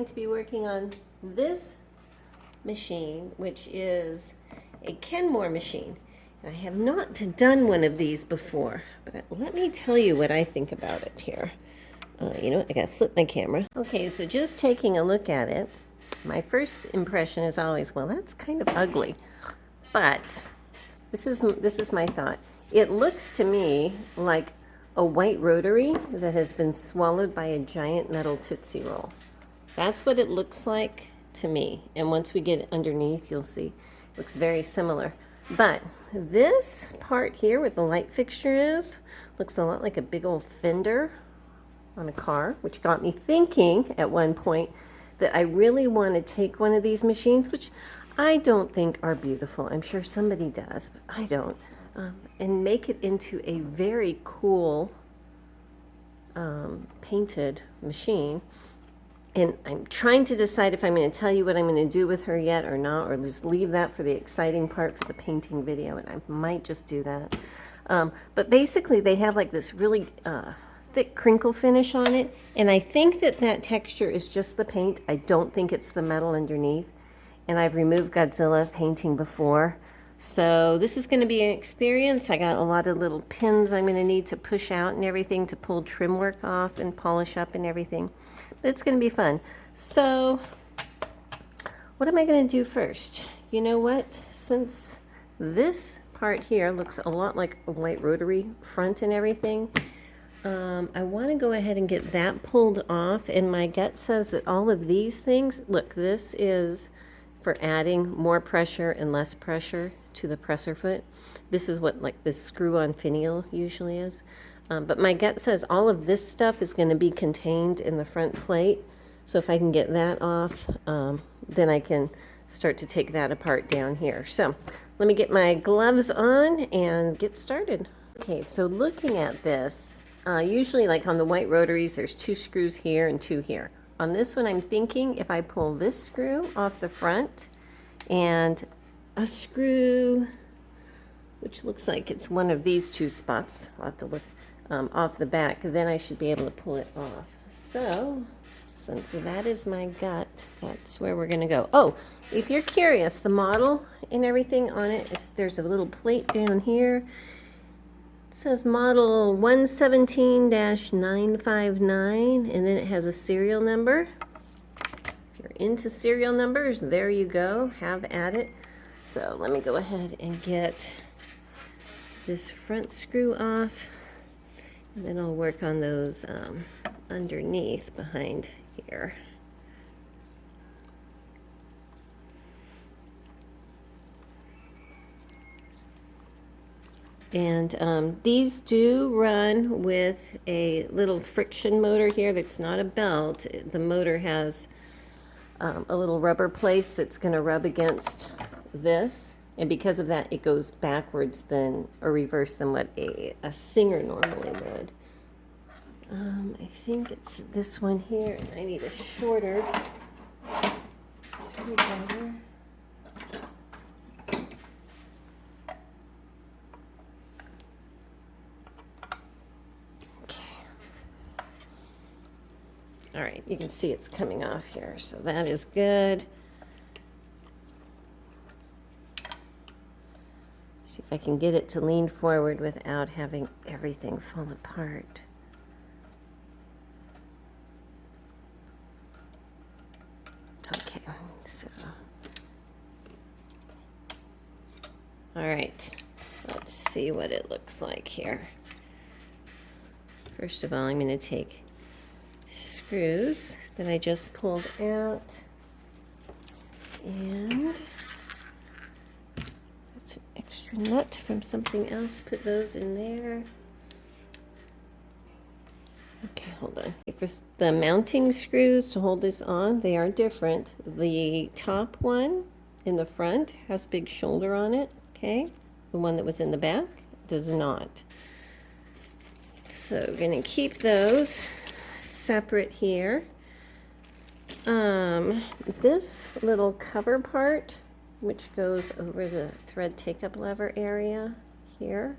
going to be working on this machine, which is a Kenmore machine. I have not done one of these before, but let me tell you what I think about it here. You know what, I gotta flip my camera. Okay, so just taking a look at it, my first impression is always, well, that's kind of ugly. But this is my thought. It looks to me like a white rotary that has been swallowed by a giant metal Tootsie Roll. That's what it looks like to me. And once we get underneath, you'll see it looks very similar. But this part here where the light fixture is, looks a lot like a big old fender on a car, which got me thinking at one point that I really want to take one of these machines, which I don't think are beautiful. I'm sure somebody does, but I don't. And make it into a very cool painted machine. And I'm trying to decide if I'm going to tell you what I'm going to do with her yet or not, or just leave that for the exciting part for the painting video, and I might just do that. But basically they have like this really thick crinkle finish on it, and I think that that texture is just the paint. I don't think it's the metal underneath. And I've removed Godzilla painting before. So this is going to be an experience. I got a lot of little pins I'm going to need to push out and everything to pull trim work off and polish up and everything. But it's going to be fun. So what am I going to do first? You know what? Since this part here looks a lot like a white rotary front and everything, I want to go ahead and get that pulled off. And my gut says that all of these things, look, this is for adding more pressure and less pressure to the presser foot. This is what like this screw-on finial usually is. But my gut says all of this stuff is going to be contained in the front plate. So if I can get that off, then I can start to take that apart down here. So let me get my gloves on and get started. Okay, so looking at this, usually like on the white rotaries, there's 2 screws here and 2 here. On this one, I'm thinking if I pull this screw off the front and a screw, which looks like it's one of these 2 spots, I'll have to look, off the back, then I should be able to pull it off. So, since that is my gut, that's where we're going to go. Oh, if you're curious, the model and everything on it, there's a little plate down here. It says model 117-959, and then it has a serial number. If you're into serial numbers, there you go. Have at it. So let me go ahead and get this front screw off, and then I'll work on those underneath behind here. And these do run with a little friction motor here that's not a belt. The motor has a little rubber place that's going to rub against this. And because of that, it goes backwards than, or reverse than what a Singer normally would. I think it's this one here, and I need a shorter screwdriver. All right, you can see it's coming off here, so that is good. See if I can get it to lean forward without having everything fall apart. Okay, so. All right, let's see what it looks like here. First of all, I'm going to take screws that I just pulled out, and that's an extra nut from something else. Put those in there. Okay, hold on. For the mounting screws to hold this on, they are different. The top one in the front has a big shoulder on it, okay? The one that was in the back does not. So we're going to keep those separate here. This little cover part, which goes over the thread take-up lever area here,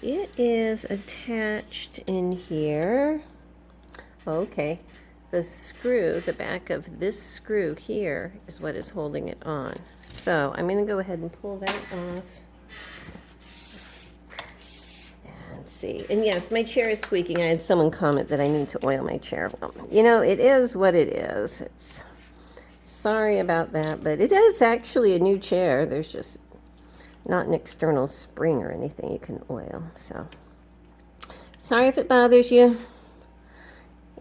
it is attached in here. Okay, the screw, the back of this screw here is what is holding it on. So I'm going to go ahead and pull that off. And see. And yes, my chair is squeaking. I had someone comment that I need to oil my chair. Well, you know, it is what it is. It's sorry about that, but it is actually a new chair. There's just not an external spring or anything you can oil. So sorry if it bothers you.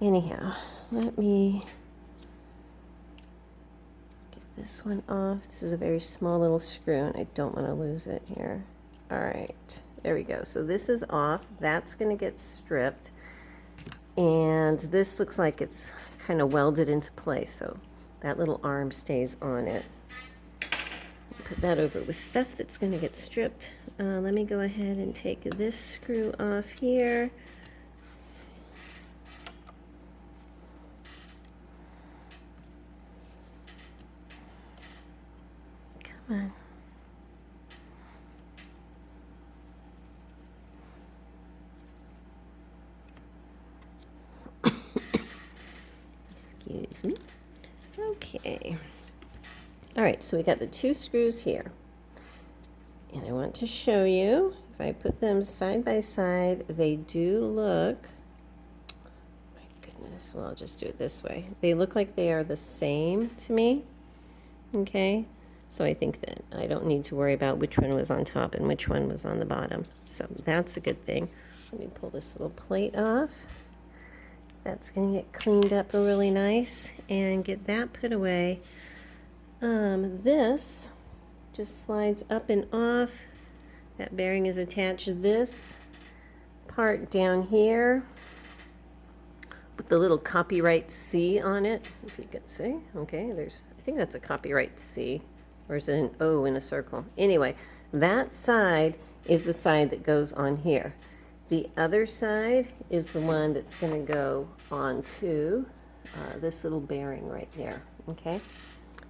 Anyhow, let me get this one off. This is a very small little screw, and I don't want to lose it here. All right, there we go. So this is off. That's going to get stripped. And this looks like it's kind of welded into place, so that little arm stays on it. Put that over with stuff that's going to get stripped. Let me go ahead and take this screw off here. Come on. Excuse me. Okay. All right, so we got the two screws here. And I want to show you, if I put them side by side, they do look, my goodness, well, I'll just do it this way. They look like they are the same to me, okay? So I think that I don't need to worry about which one was on top and which one was on the bottom. So that's a good thing. Let me pull this little plate off. That's going to get cleaned up really nice and get that put away. This just slides up and off. That bearing is attached. This part down here with the little copyright C on it, if you could see. Okay, I think that's a copyright C. Or is it an O in a circle? Anyway, that side is the side that goes on here. The other side is the one that's going to go onto this little bearing right there. Okay?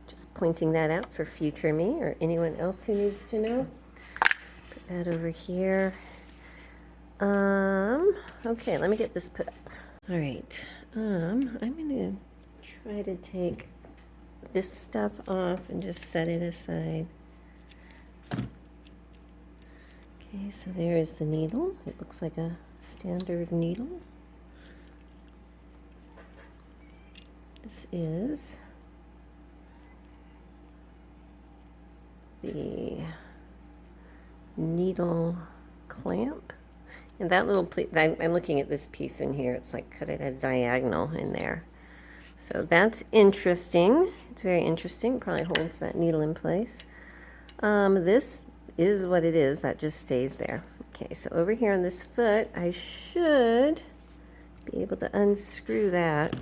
Just pointing that out for future me or anyone else who needs to know. Put that over here. Okay, let me get this put up. All right. I'm going to try to take this stuff off and just set it aside. Okay, so there is the needle. It looks like a standard needle. This is the needle clamp. And that little plate, I'm looking at this piece in here. It's like cut at a diagonal in there. So that's interesting. It's very interesting. It probably holds that needle in place. This is what it is. That just stays there. Okay, so over here on this foot, I should be able to unscrew that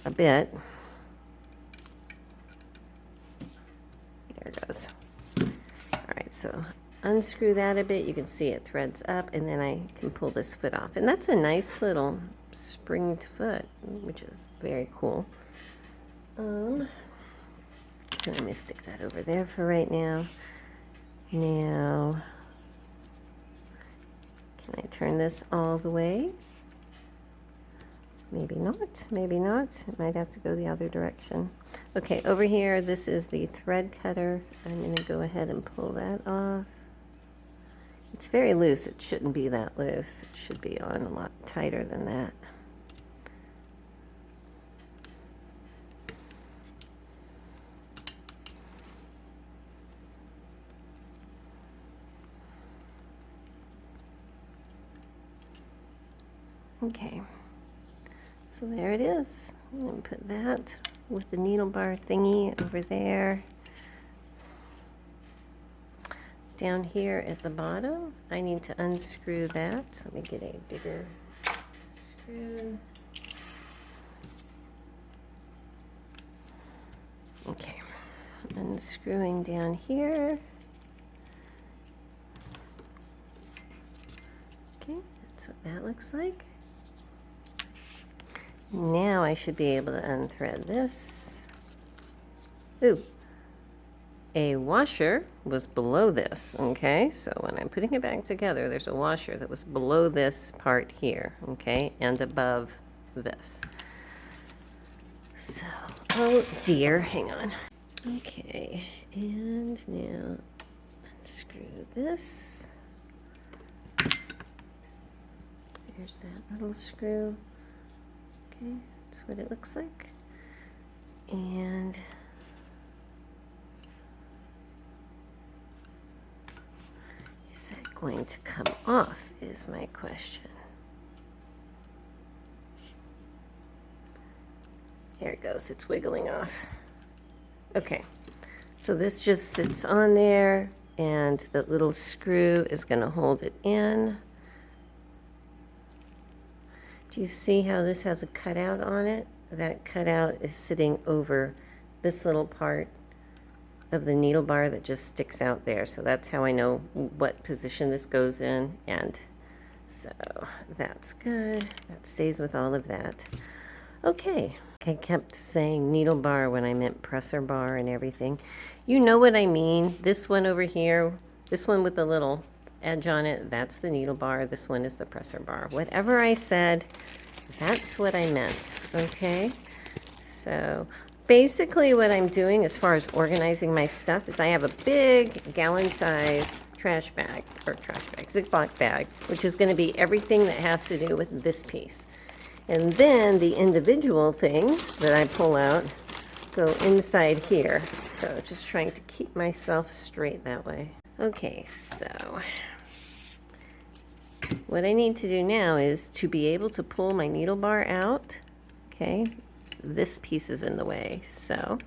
a bit. There it goes. All right, so unscrew that a bit. You can see it threads up, and then I can pull this foot off. And that's a nice little springed foot, which is very cool. Let me stick that over there for right now. Now, can I turn this all the way? Maybe not, maybe not. It might have to go the other direction. Okay, over here, this is the thread cutter. I'm going to go ahead and pull that off. It's very loose. It shouldn't be that loose. It should be on a lot tighter than that. Okay, so there it is. I'm going to put that with the needle bar thingy over there. Down here at the bottom, I need to unscrew that. Let me get a bigger screw. Okay, unscrewing down here. Okay, that's what that looks like. Now I should be able to unthread this. Ooh, a washer was below this, okay? So when I'm putting it back together, there's a washer that was below this part here, okay? And above this. So, oh dear, hang on. Okay, and now unscrew this. There's that little screw. Okay, that's what it looks like. And is that going to come off is my question. There it goes, it's wiggling off. Okay, so this just sits on there and the little screw is going to hold it in. Do you see how this has a cutout on it? That cutout is sitting over this little part of the needle bar that just sticks out there. So that's how I know what position this goes in. And so that's good. That stays with all of that. Okay. I kept saying needle bar when I meant presser bar and everything. You know what I mean. This one over here, this one with the little edge on it, that's the needle bar. This one is the presser bar. Whatever I said, that's what I meant. Okay, so basically what I'm doing as far as organizing my stuff is I have a big gallon size trash bag, Ziploc bag, which is going to be everything that has to do with this piece. And then the individual things that I pull out go inside here. So just trying to keep myself straight that way. Okay, so what I need to do now is to be able to pull my needle bar out. Okay, this piece is in the way. So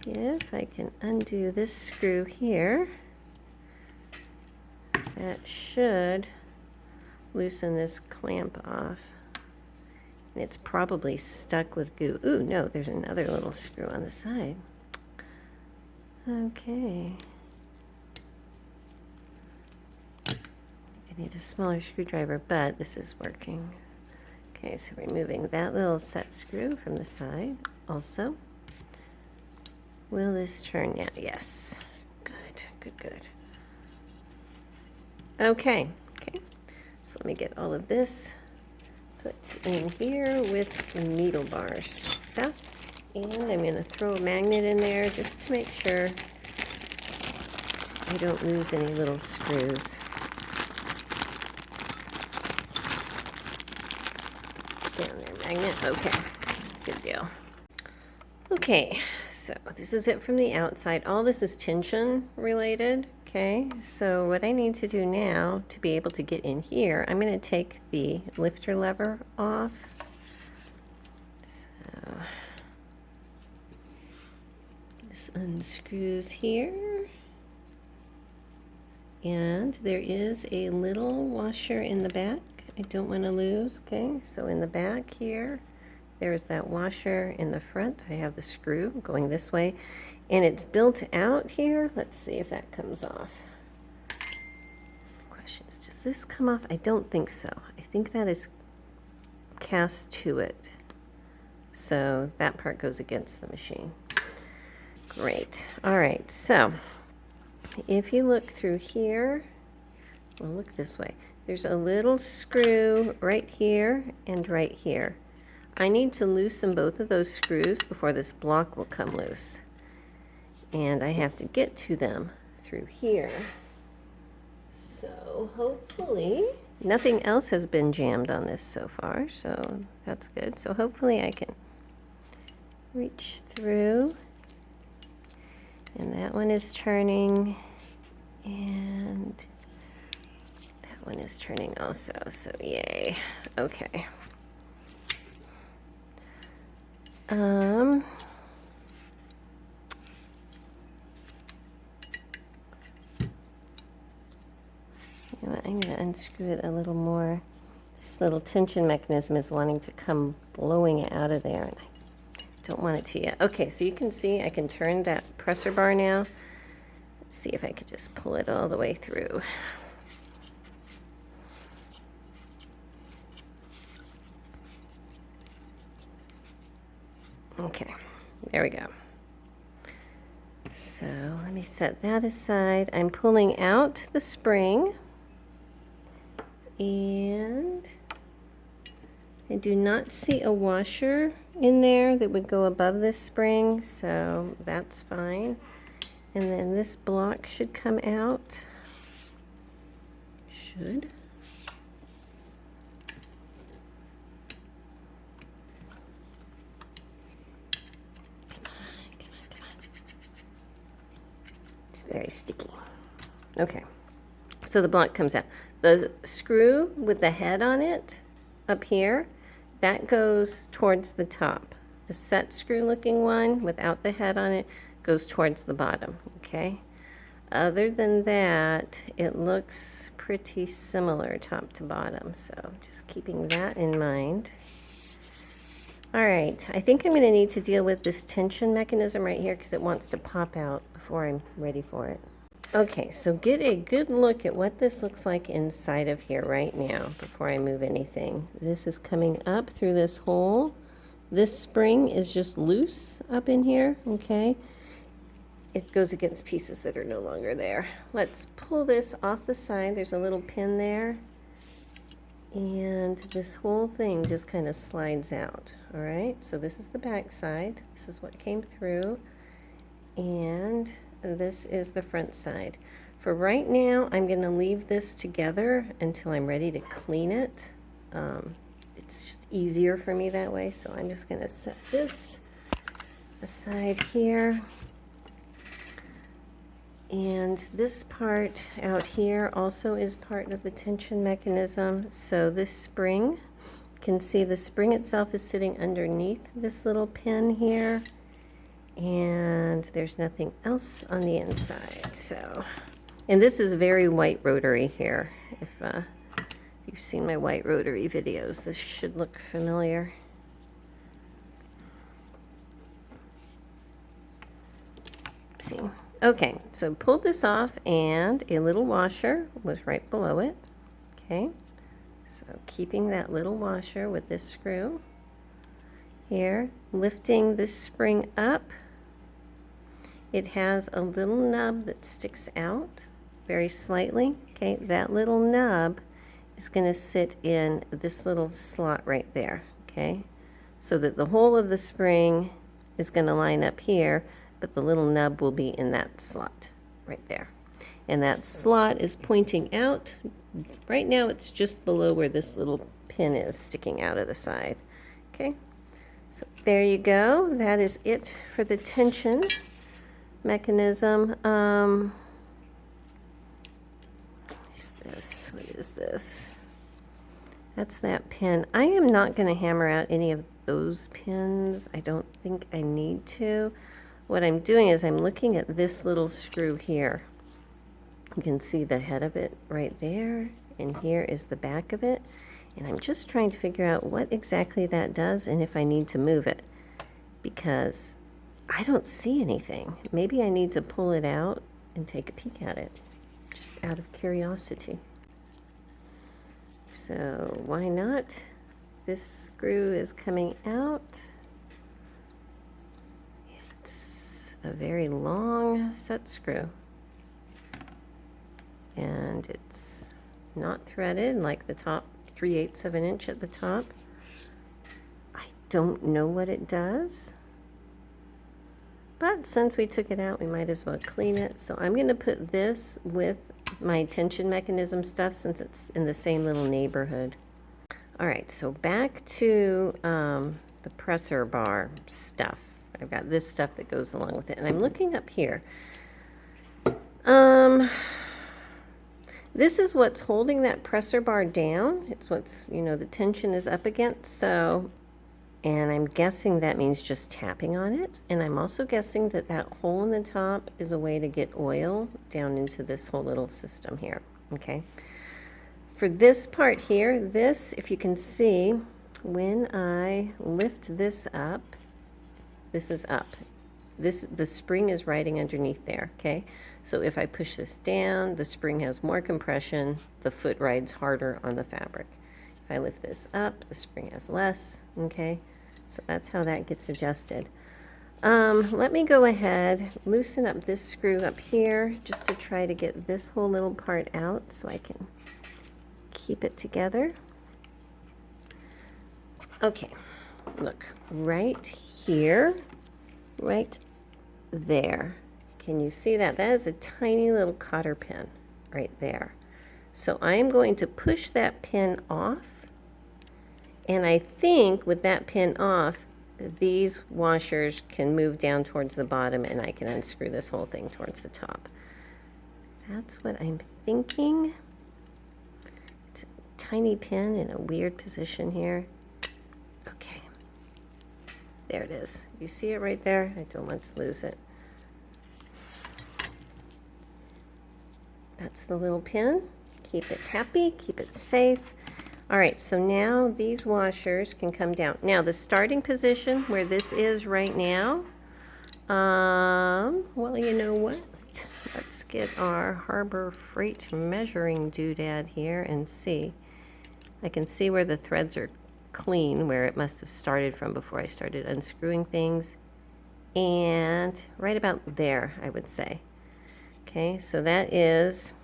if I can undo this screw here, that should loosen this clamp off. And it's probably stuck with goo. Ooh, no, there's another little screw on the side. Okay. I need a smaller screwdriver, but this is working. Okay, so removing that little set screw from the side also. Will this turn? Yeah, yes. Good, good, good. Okay, okay. So let me get all of this put in here with the needle bar stuff. And I'm going to throw a magnet in there just to make sure I don't lose any little screws. Down there, magnet. Okay, good deal. Okay, so this is it from the outside. All this is tension related. Okay, so what I need to do now to be able to get in here, I'm going to take the lifter lever off. So this unscrews here. And there is a little washer in the back I don't want to lose. Okay, so in the back here, there's that washer. In the front, I have the screw going this way. And it's built out here. Let's see if that comes off. Question is, does this come off? I don't think so. I think that is cast to it. So that part goes against the machine. Great. All right, so if you look through here, well, look this way. There's a little screw right here and right here. I need to loosen both of those screws before this block will come loose. And I have to get to them through here. So hopefully, nothing else has been jammed on this so far, so that's good. So hopefully I can reach through. And that one is turning, and that one is turning also, so yay. Okay. I'm going to unscrew it a little more. This little tension mechanism is wanting to come blowing it out of there, and I don't want it to yet. Okay, so you can see I can turn that presser bar now. Let's see if I could just pull it all the way through. Okay, there we go. So let me set that aside. I'm pulling out the spring, and I do not see a washer in there that would go above this spring, so that's fine. And then this block should come out. Should. Come on. It's very sticky. Okay, so the block comes out. The screw with the head on it up here, that goes towards the top. The set screw looking one without the head on it goes towards the bottom, okay? Other than that, it looks pretty similar top to bottom, so just keeping that in mind. All right, I think I'm going to need to deal with this tension mechanism right here because it wants to pop out before I'm ready for it. Okay, so get a good look at what this looks like inside of here right now before I move anything. This is coming up through this hole. This spring is just loose up in here, okay? It goes against pieces that are no longer there. Let's pull this off the side. There's a little pin there. And this whole thing just kind of slides out, all right? So this is the back side. This is what came through. And this is the front side. For right now, I'm going to leave this together until I'm ready to clean it. It's just easier for me that way, so I'm just going to set this aside here. And this part out here also is part of the tension mechanism. So this spring, you can see the spring itself is sitting underneath this little pin here. And there's nothing else on the inside. So, and this is very white rotary here. If you've seen my white rotary videos, this should look familiar. See. Okay, so pulled this off and a little washer was right below it. Okay, so keeping that little washer with this screw here, lifting this spring up. It has a little nub that sticks out very slightly. Okay, that little nub is going to sit in this little slot right there. Okay, so that the whole of the spring is going to line up here, but the little nub will be in that slot right there. And that slot is pointing out. Right now it's just below where this little pin is sticking out of the side. Okay, so there you go. That is it for the tension mechanism. What is this? That's that pin. I am not going to hammer out any of those pins. I don't think I need to. What I'm doing is I'm looking at this little screw here. You can see the head of it right there, and here is the back of it. And I'm just trying to figure out what exactly that does and if I need to move it, because I don't see anything. Maybe I need to pull it out and take a peek at it, just out of curiosity. So why not? This screw is coming out. It's a very long set screw. And it's not threaded like the top 3/8 of an inch at the top. I don't know what it does. But since we took it out, we might as well clean it. So I'm going to put this with my tension mechanism stuff since it's in the same little neighborhood. All right, so back to the presser bar stuff. I've got this stuff that goes along with it. And I'm looking up here. This is what's holding that presser bar down. It's what's, you know, the tension is up against. So, and I'm guessing that means just tapping on it. And I'm also guessing that that hole in the top is a way to get oil down into this whole little system here. Okay. For this part here, this, if you can see, when I lift this up, this is up. The spring is riding underneath there, okay? So if I push this down, the spring has more compression, the foot rides harder on the fabric. If I lift this up, the spring has less, okay? So that's how that gets adjusted. Let me go ahead, loosen up this screw up here, just to try to get this whole little part out so I can keep it together. Okay, look, right here, right there. Can you see that? That is a tiny little cotter pin right there. So I'm going to push that pin off, and I think with that pin off, these washers can move down towards the bottom and I can unscrew this whole thing towards the top. That's what I'm thinking. It's a tiny pin in a weird position here. Okay, there it is. You see it right there? I don't want to lose it. That's the little pin. Keep it happy, keep it safe. All right, so now these washers can come down. Now the starting position where this is right now, well, you know what? Let's get our Harbor Freight measuring doodad here and see. I can see where the threads are clean, where it must have started from before I started unscrewing things. And right about there, I would say. Okay, so that is,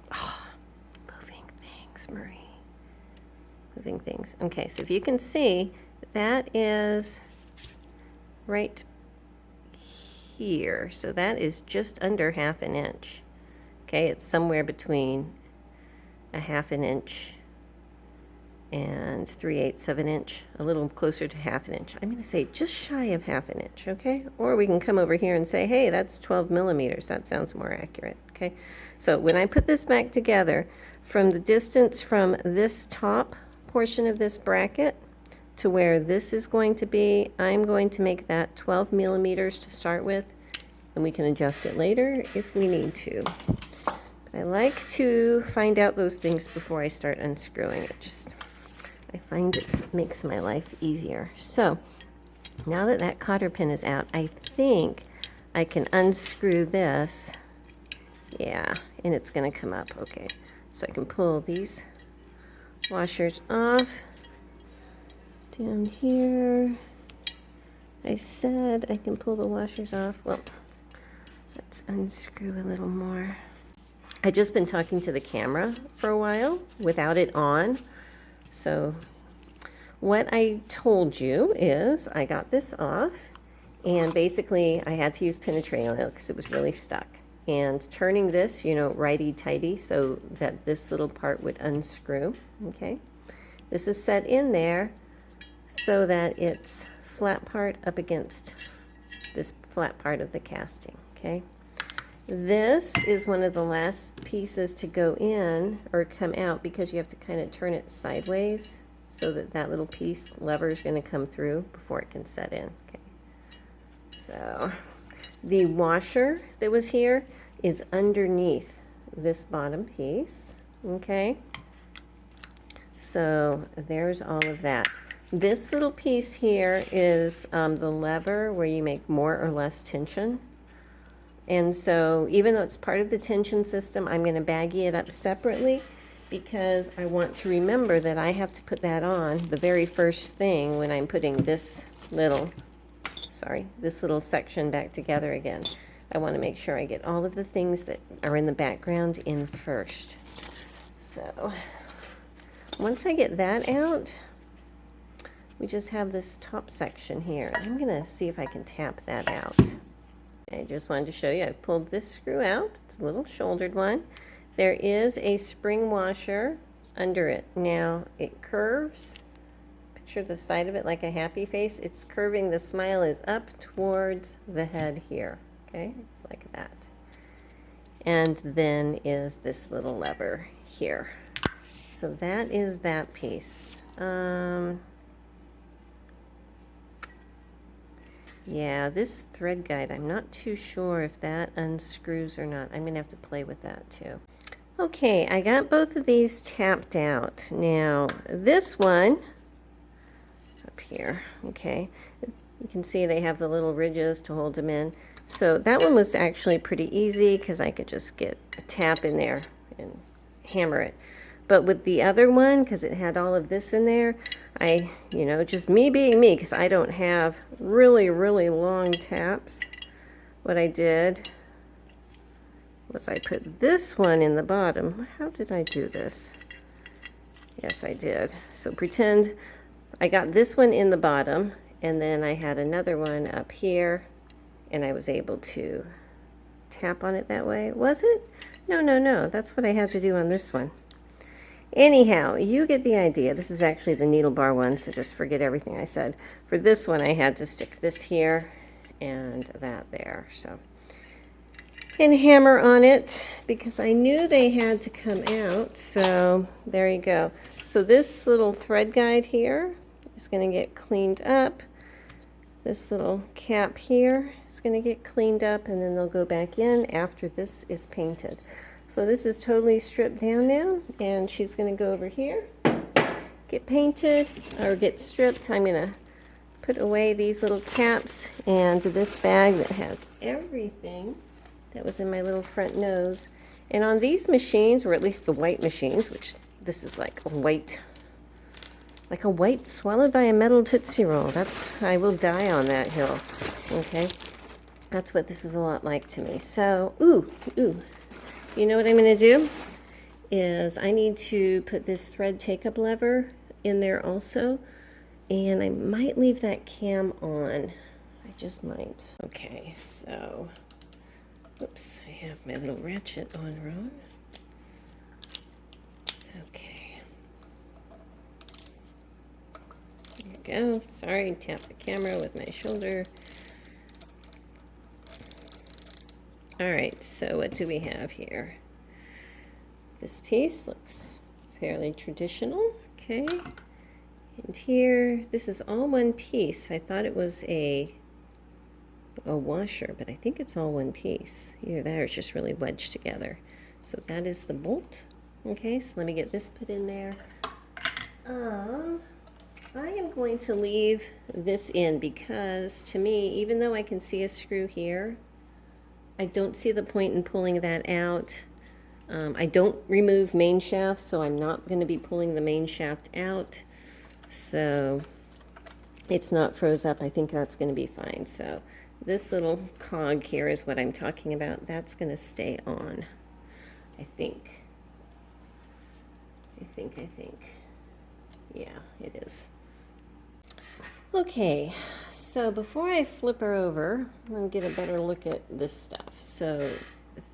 moving things, Marie. Moving things. Okay, so if you can see, that is right here. So that is just under 1/2 inch. Okay, it's somewhere between a 1/2 inch and 3/8 of an inch, a little closer to 1/2 inch. I'm going to say just shy of 1/2 inch, okay? Or we can come over here and say, hey, that's 12 millimeters. That sounds more accurate, okay? So when I put this back together, from the distance from this top portion of this bracket to where this is going to be, I'm going to make that 12 millimeters to start with, and we can adjust it later if we need to. But I like to find out those things before I start unscrewing it. I find it makes my life easier. So now that that cotter pin is out, I think I can unscrew this. Yeah, and it's going to come up. Okay, so I can pull these washers off down here. I said I can pull the washers off. Well, let's unscrew a little more. I've just been talking to the camera for a while without it on. So what I told you is I got this off, and basically I had to use penetrating oil because it was really stuck. And turning this, you know, righty-tighty so that this little part would unscrew, okay? This is set in there so that it's flat part up against this flat part of the casting, okay? This is one of the last pieces to go in or come out because you have to kind of turn it sideways so that that little piece lever is going to come through before it can set in, okay? So the washer that was here is underneath this bottom piece, okay? So there's all of that. This little piece here is the lever where you make more or less tension. And so even though it's part of the tension system, I'm going to baggy it up separately because I want to remember that I have to put that on the very first thing when I'm putting this little section back together again. I want to make sure I get all of the things that are in the background in first. So once I get that out, we just have this top section here. I'm going to see if I can tap that out. I just wanted to show you, I pulled this screw out. It's a little shouldered one. There is a spring washer under it. Now it curves. Picture the side of it like a happy face. It's curving. The smile is up towards the head here. Okay, it's like that. And then is this little lever here. So that is that piece. Yeah, this thread guide, I'm not too sure if that unscrews or not. I'm going to have to play with that too. Okay, I got both of these tapped out. Now, this one up here, okay, you can see they have the little ridges to hold them in. So that one was actually pretty easy because I could just get a tap in there and hammer it. But with the other one, because it had all of this in there, just me being me, because I don't have really, really long taps, what I did was I put this one in the bottom. How did I do this? Yes, I did. So pretend I got this one in the bottom, and then I had another one up here, and I was able to tap on it that way. Was it? No, no, no. That's what I had to do on this one. Anyhow, you get the idea. This is actually the needle bar one, so just forget everything I said. For this one, I had to stick this here and that there. So, and hammer on it because I knew they had to come out. So there you go. So this little thread guide here is going to get cleaned up. This little cap here is going to get cleaned up, and then they'll go back in after this is painted. So this is totally stripped down now, and she's going to go over here, get painted, or get stripped. I'm going to put away these little caps and this bag that has everything that was in my little front nose. And on these machines, or at least the white machines, which this is like a white swallowed by a metal Tootsie Roll. I will die on that hill. Okay, that's what this is a lot like to me. So, ooh. You know what I'm going to do is I need to put this thread take-up lever in there also, and I might leave that cam on. I just might. Okay, so, oops, I have my little ratchet on wrong. Okay. There you go. Sorry, tap the camera with my shoulder. All right, so what do we have here? This piece looks fairly traditional, okay. And here, this is all one piece. I thought it was a washer, but I think it's all one piece. Either that or it's just really wedged together. So that is the bolt. Okay, so let me get this put in there. I am going to leave this in because to me, even though I can see a screw here, I don't see the point in pulling that out. I don't remove main shafts, so I'm not going to be pulling the main shaft out. So it's not froze up. I think that's going to be fine. So this little cog here is what I'm talking about. That's going to stay on, I think. Yeah, it is. Okay, so before I flip her over, I'm going to get a better look at this stuff. So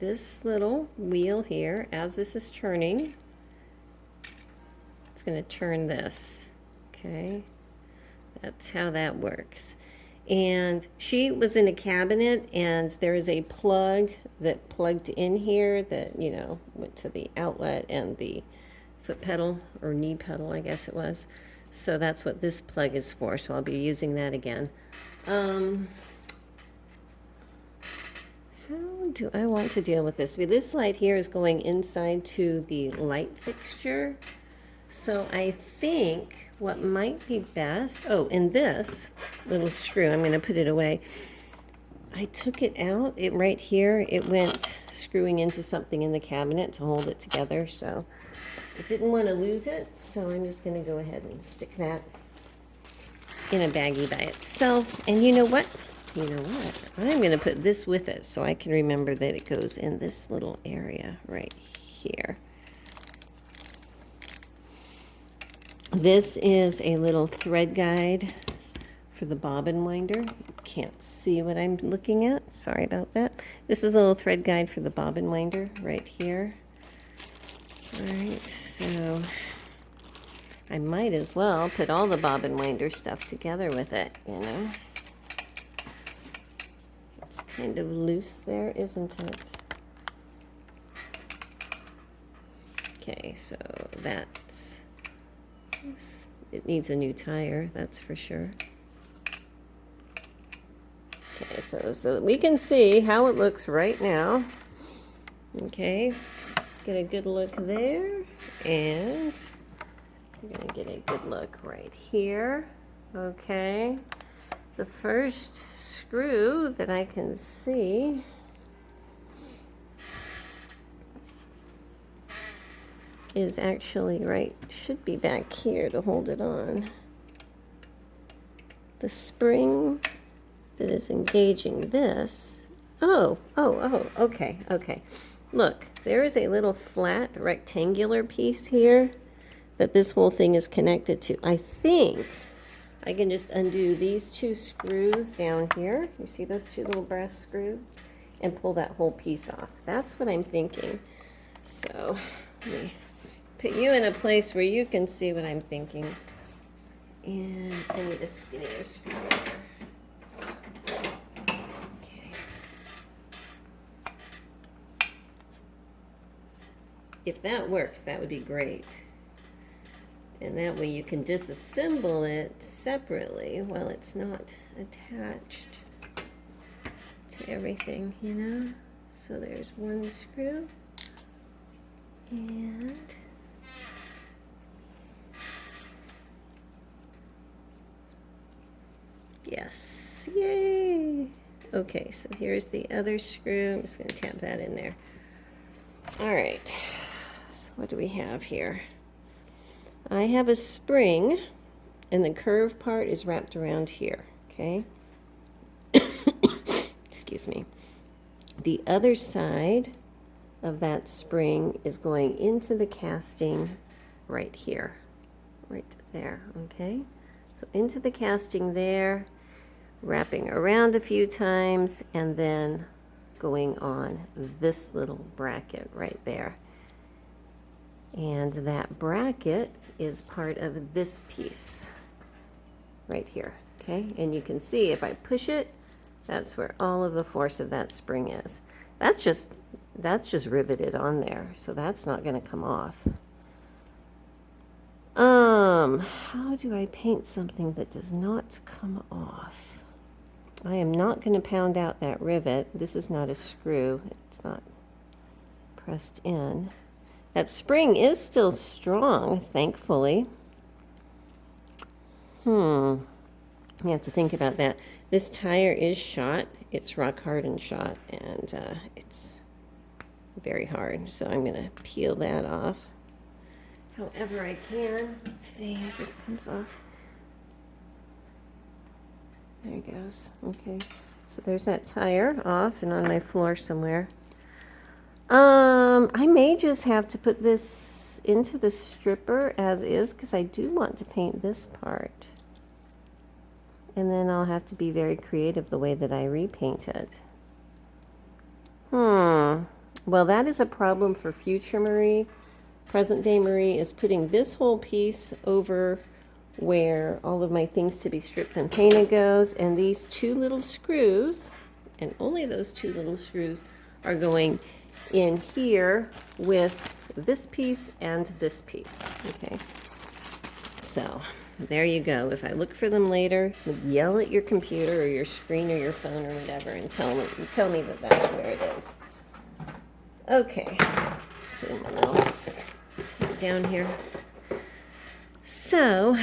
this little wheel here, as this is turning, it's going to turn this, okay? That's how that works. And she was in a cabinet, and there is a plug that plugged in here that, you know, went to the outlet and the foot pedal, or knee pedal, I guess it was. So that's what this plug is for, so I'll be using that again. How do I want to deal with this? This light here is going inside to the light fixture. So I think what might be best, and this little screw, I'm going to put it away. I took it out, right here, it went screwing into something in the cabinet to hold it together, so I didn't want to lose it, so I'm just going to go ahead and stick that in a baggie by itself. And you know what? I'm going to put this with it so I can remember that it goes in this little area right here. This is a little thread guide for the bobbin winder. You can't see what I'm looking at. Sorry about that. This is a little thread guide for the bobbin winder right here. All right, so I might as well put all the bobbin winder stuff together with it, you know. It's kind of loose there, isn't it? Okay, so that's, it needs a new tire, that's for sure. Okay, so we can see how it looks right now. Okay. Get a good look there, and I'm going to get a good look right here. Okay, the first screw that I can see is actually should be back here to hold it on. The spring that is engaging this, okay. Look, there is a little flat rectangular piece here that this whole thing is connected to. I think I can just undo these two screws down here. You see those two little brass screws? And pull that whole piece off. That's what I'm thinking. So let me put you in a place where you can see what I'm thinking. And I need a skinnier screwdriver. Okay. If that works, that would be great. And that way you can disassemble it separately while it's not attached to everything, you know? So there's one screw. And yes, yay! Okay, so here's the other screw. I'm just going to tap that in there. All right, so what do we have here? I have a spring, and the curved part is wrapped around here, okay? Excuse me. The other side of that spring is going into the casting right here, right there, okay? So into the casting there, wrapping around a few times, and then going on this little bracket right there. And that bracket is part of this piece right here, okay? And you can see if I push it, that's where all of the force of that spring is. That's just riveted on there, so that's not going to come off. How do I paint something that does not come off? I am not going to pound out that rivet. This is not a screw. It's not pressed in. That spring is still strong, thankfully. I have to think about that. This tire is shot. It's rock hard and shot, and it's very hard. So I'm going to peel that off however I can. Let's see if it comes off. There it goes. Okay. So there's that tire off and on my floor somewhere. I may just have to put this into the stripper as is because I do want to paint this part. And then I'll have to be very creative the way that I repaint it. Well, that is a problem for future Marie. Present day Marie is putting this whole piece over where all of my things to be stripped and painted goes, and these two little screws, and only those two little screws, are going in here with this piece and this piece. Okay, so there you go. If I look for them later, yell at your computer or your screen or your phone or whatever and tell me that that's where it is. Okay, put in my little tape down here. So,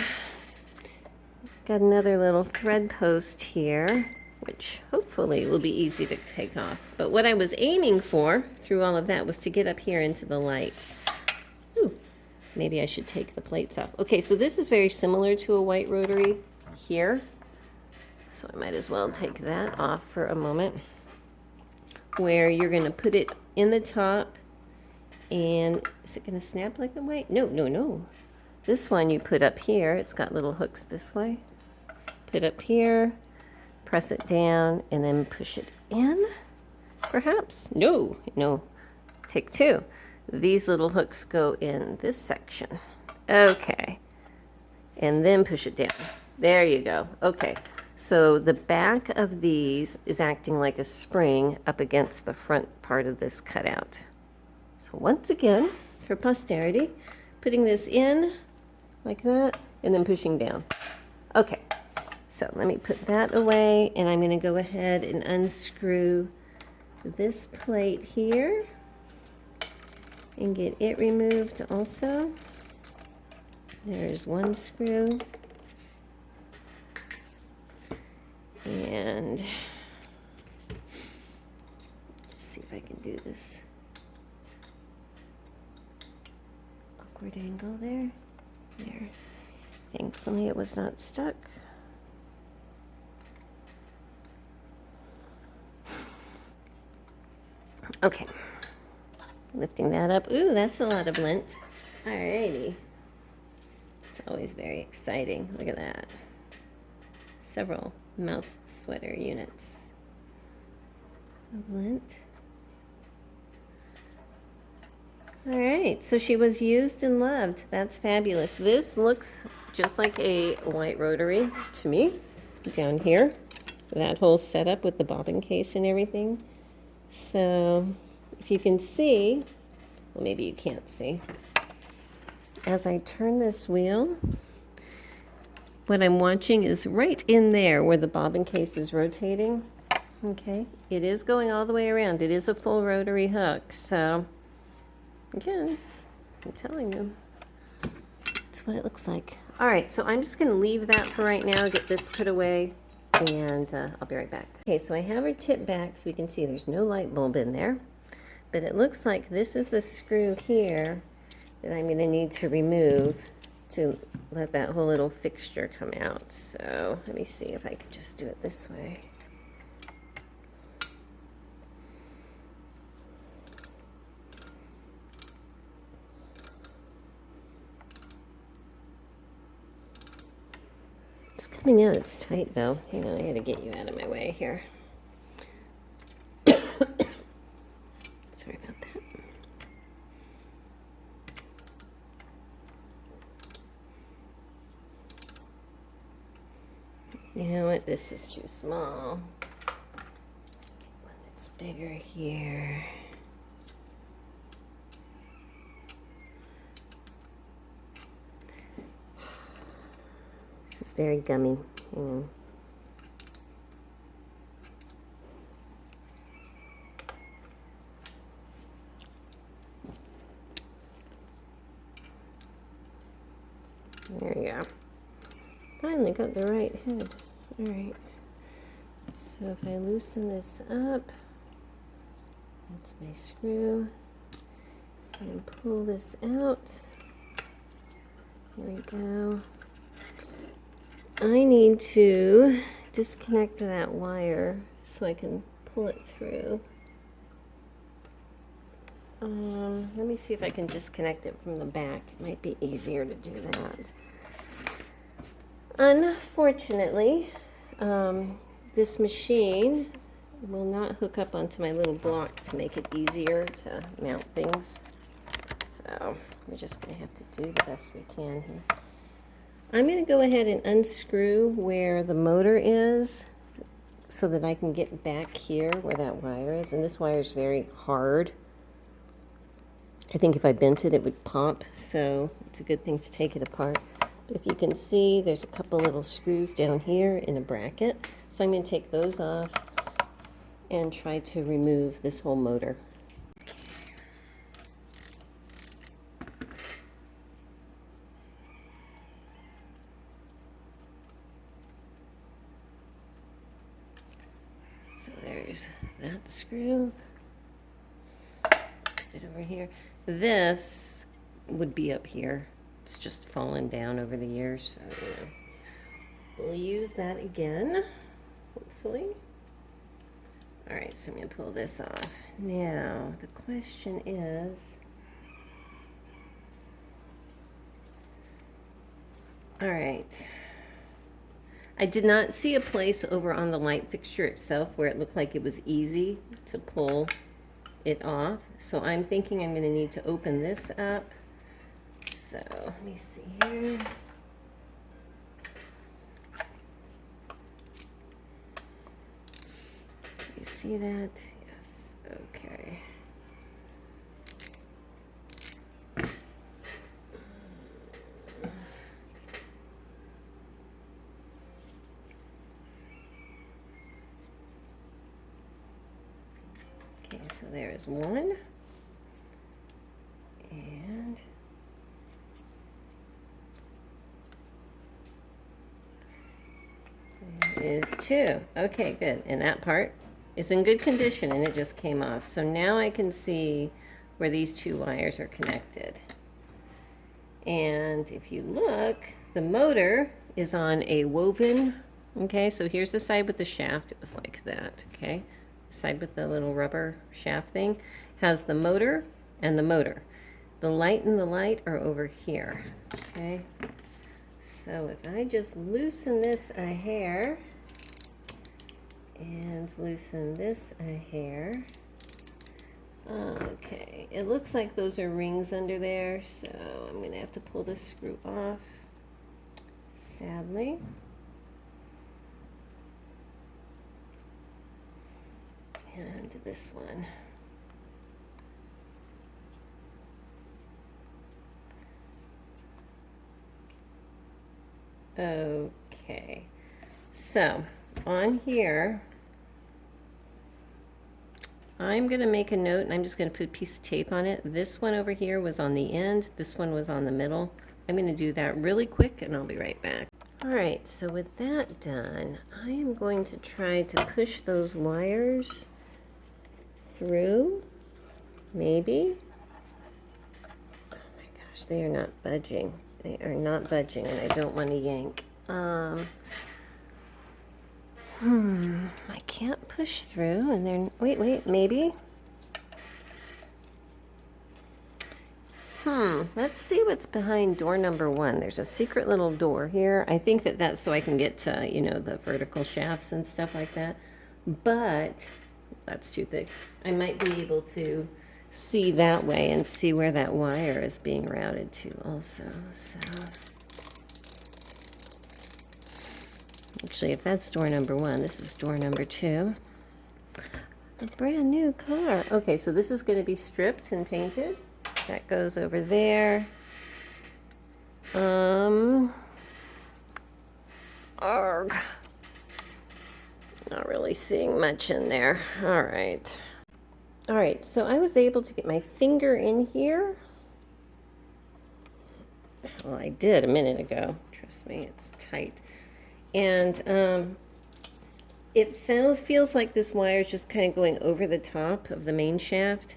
got another little thread post here, which hopefully will be easy to take off. But what I was aiming for through all of that was to get up here into the light. Ooh, maybe I should take the plates off. Okay, so this is very similar to a white rotary here. So I might as well take that off for a moment. Where you're going to put it in the top, and is it going to snap like a white? No, no, no. This one you put up here. It's got little hooks this way. Put up here, press it down, and then push it in, perhaps? No, no. Take two. These little hooks go in this section. Okay. And then push it down. There you go. Okay. So the back of these is acting like a spring up against the front part of this cutout. So once again, for posterity, putting this in like that, and then pushing down. Okay, so let me put that away, and I'm going to go ahead and unscrew this plate here and get it removed also. There's one screw. And let's see if I can do this. Awkward angle there. There. Thankfully it was not stuck. Okay. Lifting that up. Ooh, that's a lot of lint. Alrighty. It's always very exciting. Look at that. several mouse sweater units. Equivalent. All right, so she was used and loved. That's fabulous. This looks just like a white rotary to me down here. That whole setup with the bobbin case and everything. So if you can see, well, maybe you can't see. As I turn this wheel, what I'm watching is right in there where the bobbin case is rotating. Okay, it is going all the way around. It is a full rotary hook. So again, I'm telling you, that's what it looks like. All right, so I'm just going to leave that for right now, get this put away, and I'll be right back. Okay, so I have her tip back so we can see there's no light bulb in there, but it looks like this is the screw here that I'm going to need to remove to let that whole little fixture come out. So let me see if I can just do it this way. It's coming out, it's tight though. Hang on, I gotta get you out of my way here. Sorry about that. You know what, this is too small. It's bigger here. This is very gummy. There you go. Finally got the right head. All right. So if I loosen this up, that's my screw, and pull this out. There we go. I need to disconnect that wire so I can pull it through. Let me see if I can disconnect it from the back. It might be easier to do that. Unfortunately, this machine will not hook up onto my little block to make it easier to mount things. So we're just going to have to do the best we can here. I'm going to go ahead and unscrew where the motor is so that I can get back here where that wire is. And this wire is very hard. I think if I bent it, it would pop. So it's a good thing to take it apart. But if you can see, there's a couple little screws down here in a bracket. So I'm going to take those off and try to remove this whole motor. So there's that screw. Put it over here. This would be up here. It's just fallen down over the years. So, we'll use that again, hopefully. All right, so I'm going to pull this off. Now, the question is, all right. I did not see a place over on the light fixture itself where it looked like it was easy to pull it off. So I'm thinking I'm going to need to open this up. So let me see here. You see that? Yes. Okay. Okay, so there's one. And there is two. Okay, good. And that part is in good condition and it just came off. So now I can see where these two wires are connected. And if you look, the motor is on a woven. Okay, so here's the side with the shaft. It was like that, okay? The side with the little rubber shaft thing has the motor and the motor. The light and the light are over here, okay? So if I just loosen this a hair and loosen this a hair, okay, it looks like those are rings under there, so I'm going to have to pull this screw off, sadly. And this one. Okay, so on here, I'm going to make a note, and I'm just going to put a piece of tape on it. This one over here was on the end. This one was on the middle. I'm going to do that really quick, and I'll be right back. All right, so with that done, I am going to try to push those wires through, maybe. Oh my gosh, they are not budging. They are not budging, and I don't want to yank. I can't push through, and then wait, maybe. Let's see what's behind door number 1. There's a secret little door here. I think that that's so I can get to, you know, the vertical shafts and stuff like that. But that's too thick. I might be able to see that way and see where that wire is being routed to also. So actually, if that's door number 1, this is door number 2. A brand new car. Okay, so this is going to be stripped and painted. That goes over there. Arg. Not really seeing much in there. All right. All right, so I was able to get my finger in here. Well, I did a minute ago. Trust me, it's tight. And it feels like this wire is just kind of going over the top of the main shaft.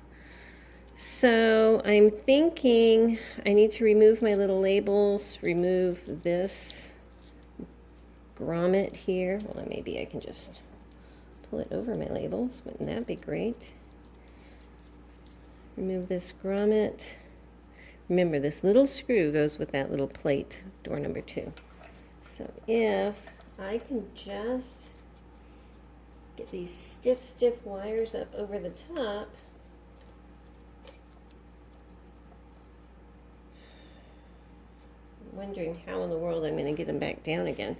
So I'm thinking I need to remove my little labels, remove this grommet here. Well, maybe I can just pull it over my labels. Wouldn't that be great? Remove this grommet. Remember, this little screw goes with that little plate, door number 2. So if I can just get these stiff wires up over the top. I'm wondering how in the world I'm going to get them back down again.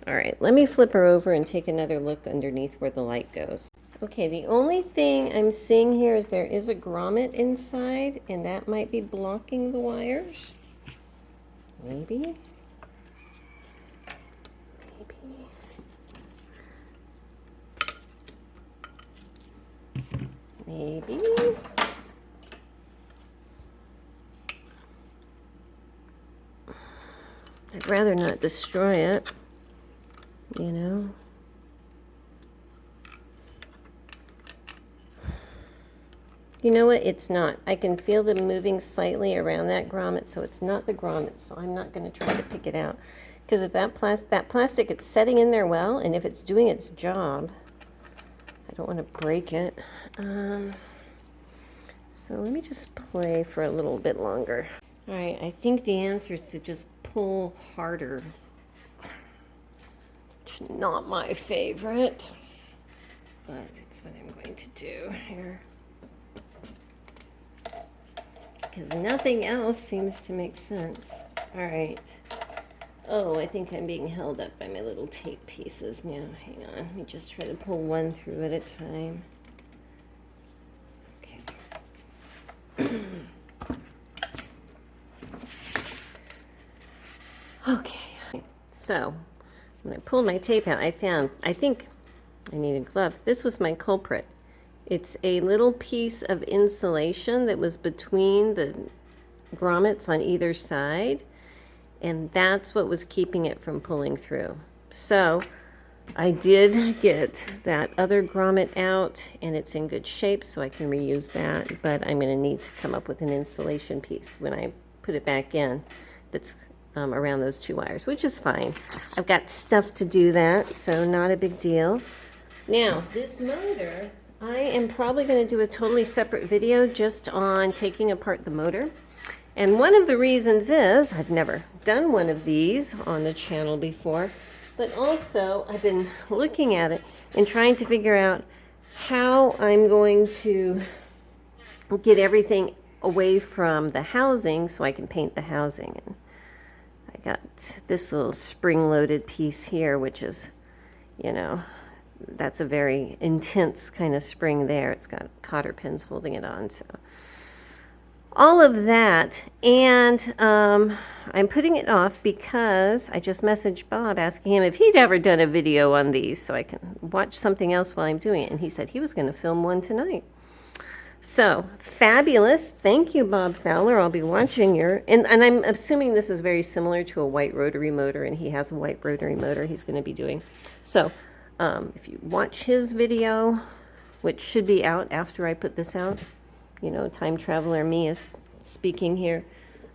All right, let me flip her over and take another look underneath where the light goes. Okay, the only thing I'm seeing here is there is a grommet inside, and that might be blocking the wires. Maybe. Maybe. I'd rather not destroy it, you know. You know what? It's not. I can feel them moving slightly around that grommet, so it's not the grommet, so I'm not going to try to pick it out. Because if that plastic, it's setting in there well, and if it's doing its job, I don't want to break it. So let me just play for a little bit longer. All right, I think the answer is to just pull harder. It's not my favorite, but it's what I'm going to do here. Because nothing else seems to make sense. All right. Oh, I think I'm being held up by my little tape pieces now. Hang on, let me just try to pull one through at a time. Okay. Okay, so when I pulled my tape out, I think I needed a glove. This was my culprit. It's a little piece of insulation that was between the grommets on either side, and that's what was keeping it from pulling through. So I did get that other grommet out, and it's in good shape, so I can reuse that, but I'm going to need to come up with an insulation piece when I put it back in that's around those 2 wires, which is fine. I've got stuff to do that, so not a big deal. Now, this motor, I am probably going to do a totally separate video just on taking apart the motor And one of the reasons is I've never done one of these on the channel before, but also I've been looking at it and trying to figure out how I'm going to get everything away from the housing so I can paint the housing. And I got this little spring-loaded piece here, which is, you know, that's a very intense kind of spring there. It's got cotter pins holding it on. So all of that, and I'm putting it off because I just messaged Bob asking him if he'd ever done a video on these so I can watch something else while I'm doing it, and he said he was going to film one tonight. So fabulous. Thank you, Bob Fowler. I'll be watching your, and I'm assuming this is very similar to a white rotary motor, and he has a white rotary motor he's going to be doing. So if you watch his video, which should be out after I put this out, you know, time traveler me is speaking here.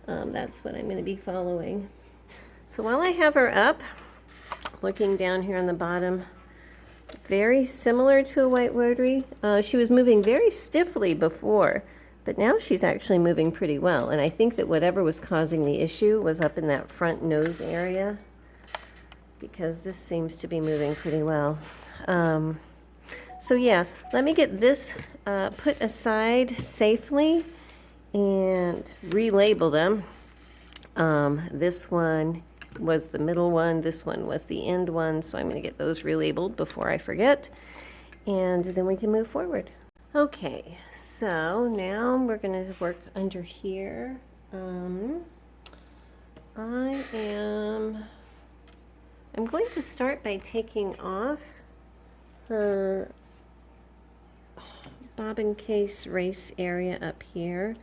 That's what I'm going to be following. So while I have her up, looking down here on the bottom, very similar to a white rotary. She was moving very stiffly before, but now she's actually moving pretty well. And I think that whatever was causing the issue was up in that front nose area, because this seems to be moving pretty well. So yeah, let me get this put aside safely and relabel them. This one was the middle one, this one was the end one, so I'm going to get those relabeled before I forget, and then we can move forward. Okay, so now we're going to work under here. I'm going to start by taking off her bobbin case race area up here.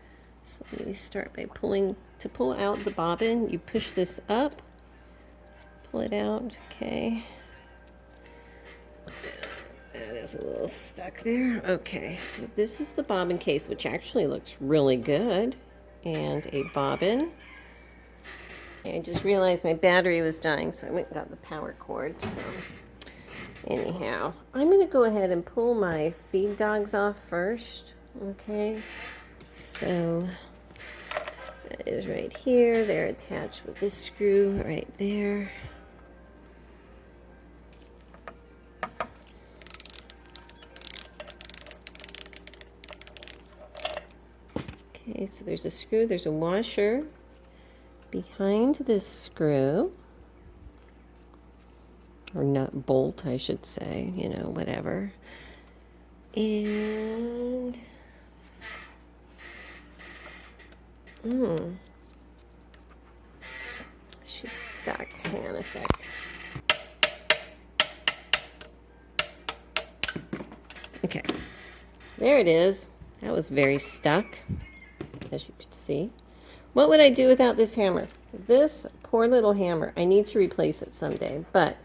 So let me start by pulling. To pull out the bobbin, you push this up, pull it out, okay. That is a little stuck there. Okay, so this is the bobbin case, which actually looks really good, and a bobbin. I just realized my battery was dying, so I went and got the power cord. So anyhow, I'm going to go ahead and pull my feed dogs off first. Okay, so that is right here. They're attached with this screw right there. Okay, so there's a screw, there's a washer behind this screw, or nut bolt, I should say, you know, whatever. And she's stuck. Hang on a sec. Okay, there it is. That was very stuck, as you could see. What would I do without this hammer? This poor little hammer. I need to replace it someday, but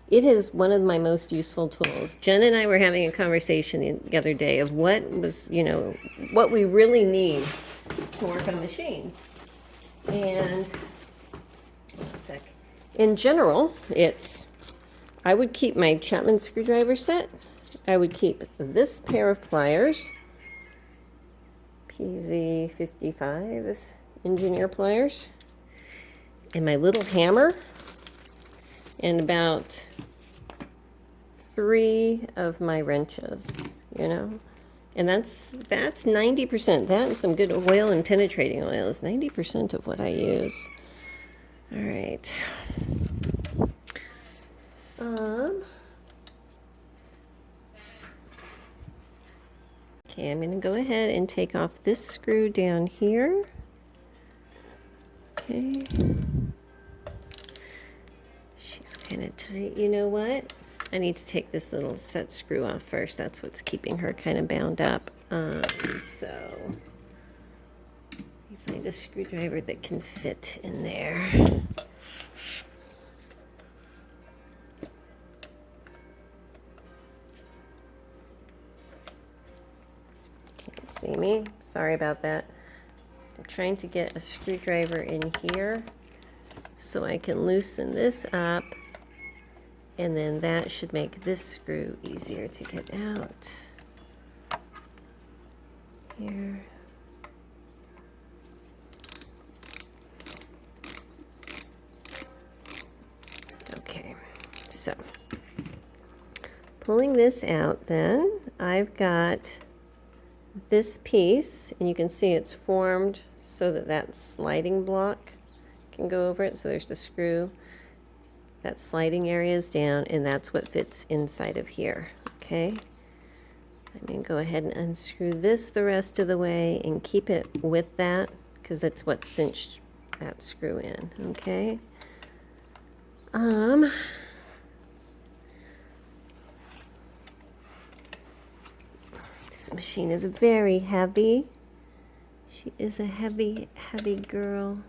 it is one of my most useful tools. Jen and I were having a conversation the other day of what was, you know, what we really need to work on machines. And a sec. In general, I would keep my Chapman screwdriver set. I would keep this pair of pliers, PZ55's engineer pliers, and my little hammer, and about 3 of my wrenches, you know. And that's 90%. That and some good oil and penetrating oil is 90% of what I use. All right. Okay, I'm going to go ahead and take off this screw down here. Okay. She's kind of tight. You know what? I need to take this little set screw off first. That's what's keeping her kind of bound up. So you find a screwdriver that can fit in there. Can't see me. Sorry about that. I'm trying to get a screwdriver in here so I can loosen this up. And then that should make this screw easier to get out. Here. So pulling this out, then I've got this piece, and you can see it's formed so that that sliding block can go over it. So there's the screw. That sliding area is down, and that's what fits inside of here. Okay. I'm going to go ahead and unscrew this the rest of the way and keep it with that, because that's what cinched that screw in. Okay. This machine is very heavy. She is a heavy, heavy girl.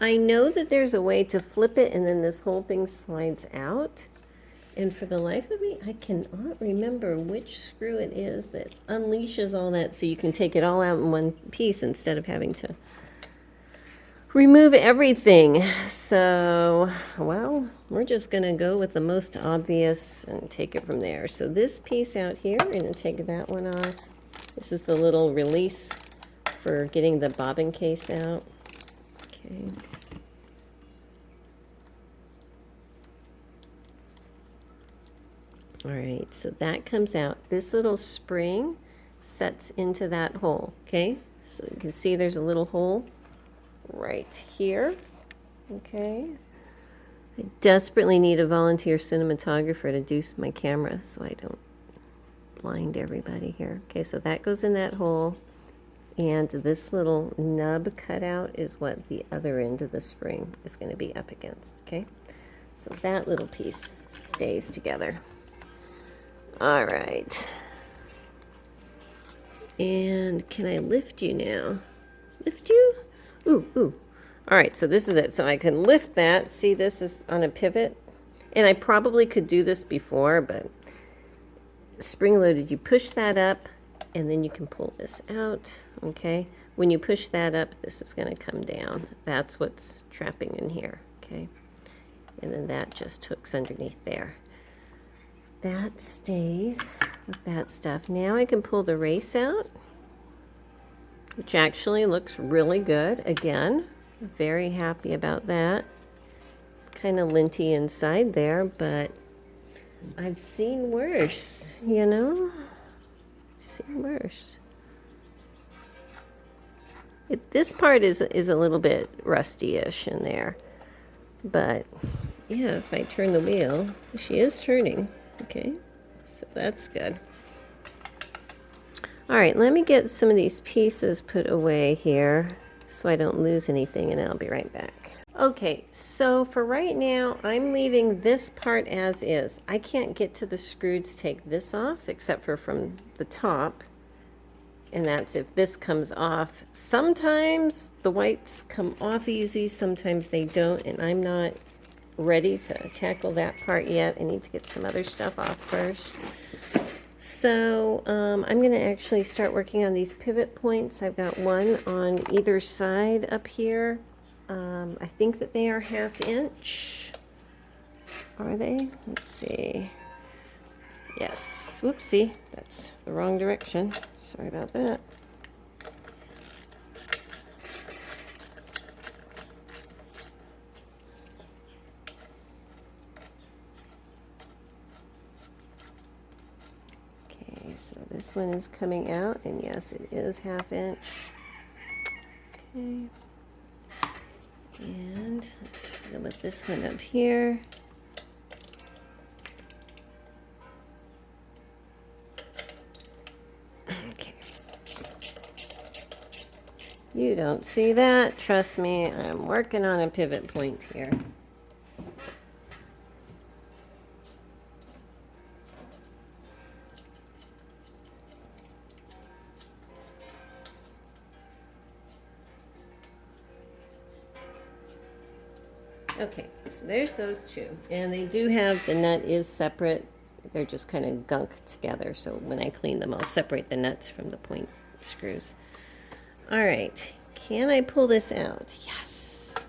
I know that there's a way to flip it and then this whole thing slides out. And for the life of me, I cannot remember which screw it is that unleashes all that so you can take it all out in one piece instead of having to remove everything. So, well, we're just going to go with the most obvious and take it from there. So this piece out here, we're going to take that one off. This is the little release for getting the bobbin case out. Okay. All right, so that comes out. This little spring sets into that hole, okay? So you can see there's a little hole right here, okay? I desperately need a volunteer cinematographer to do my camera so I don't blind everybody here. Okay, so that goes in that hole. And this little nub cutout is what the other end of the spring is going to be up against, okay? So that little piece stays together. All right. And can I lift you now? Lift you? Ooh, ooh. All right, so this is it. So I can lift that. See, this is on a pivot. And I probably could do this before, but spring-loaded, you push that up, and then you can pull this out, okay? When you push that up, this is going to come down. That's what's trapping in here, okay? And then that just hooks underneath there. That stays with that stuff. Now I can pull the race out, which actually looks really good. Again, very happy about that. Kind of linty inside there, but I've seen worse, you know? Seen worse. This part is a little bit rusty-ish in there, but yeah, if I turn the wheel, she is turning. Okay, so that's good. All right, let me get some of these pieces put away here so I don't lose anything, and I'll be right back. Okay, so for right now, I'm leaving this part as is. I can't get to the screw to take this off except for from the top, and that's if this comes off. Sometimes the whites come off easy, sometimes they don't, and I'm not ready to tackle that part yet. I need to get some other stuff off first. So I'm going to actually start working on these pivot points. I've got one on either side up here. I think that they are 1/2 inch. Are they? Let's see. Yes. Whoopsie. That's the wrong direction. Sorry about that. Okay, so this one is coming out, and yes, it is 1/2 inch. Okay. And let's deal with this one up here. Okay. You don't see that. Trust me, I'm working on a pivot point here. Okay, so there's those two. And they do have, the nut is separate. They're just kind of gunked together. So when I clean them, I'll separate the nuts from the point screws. All right, can I pull this out? Yes.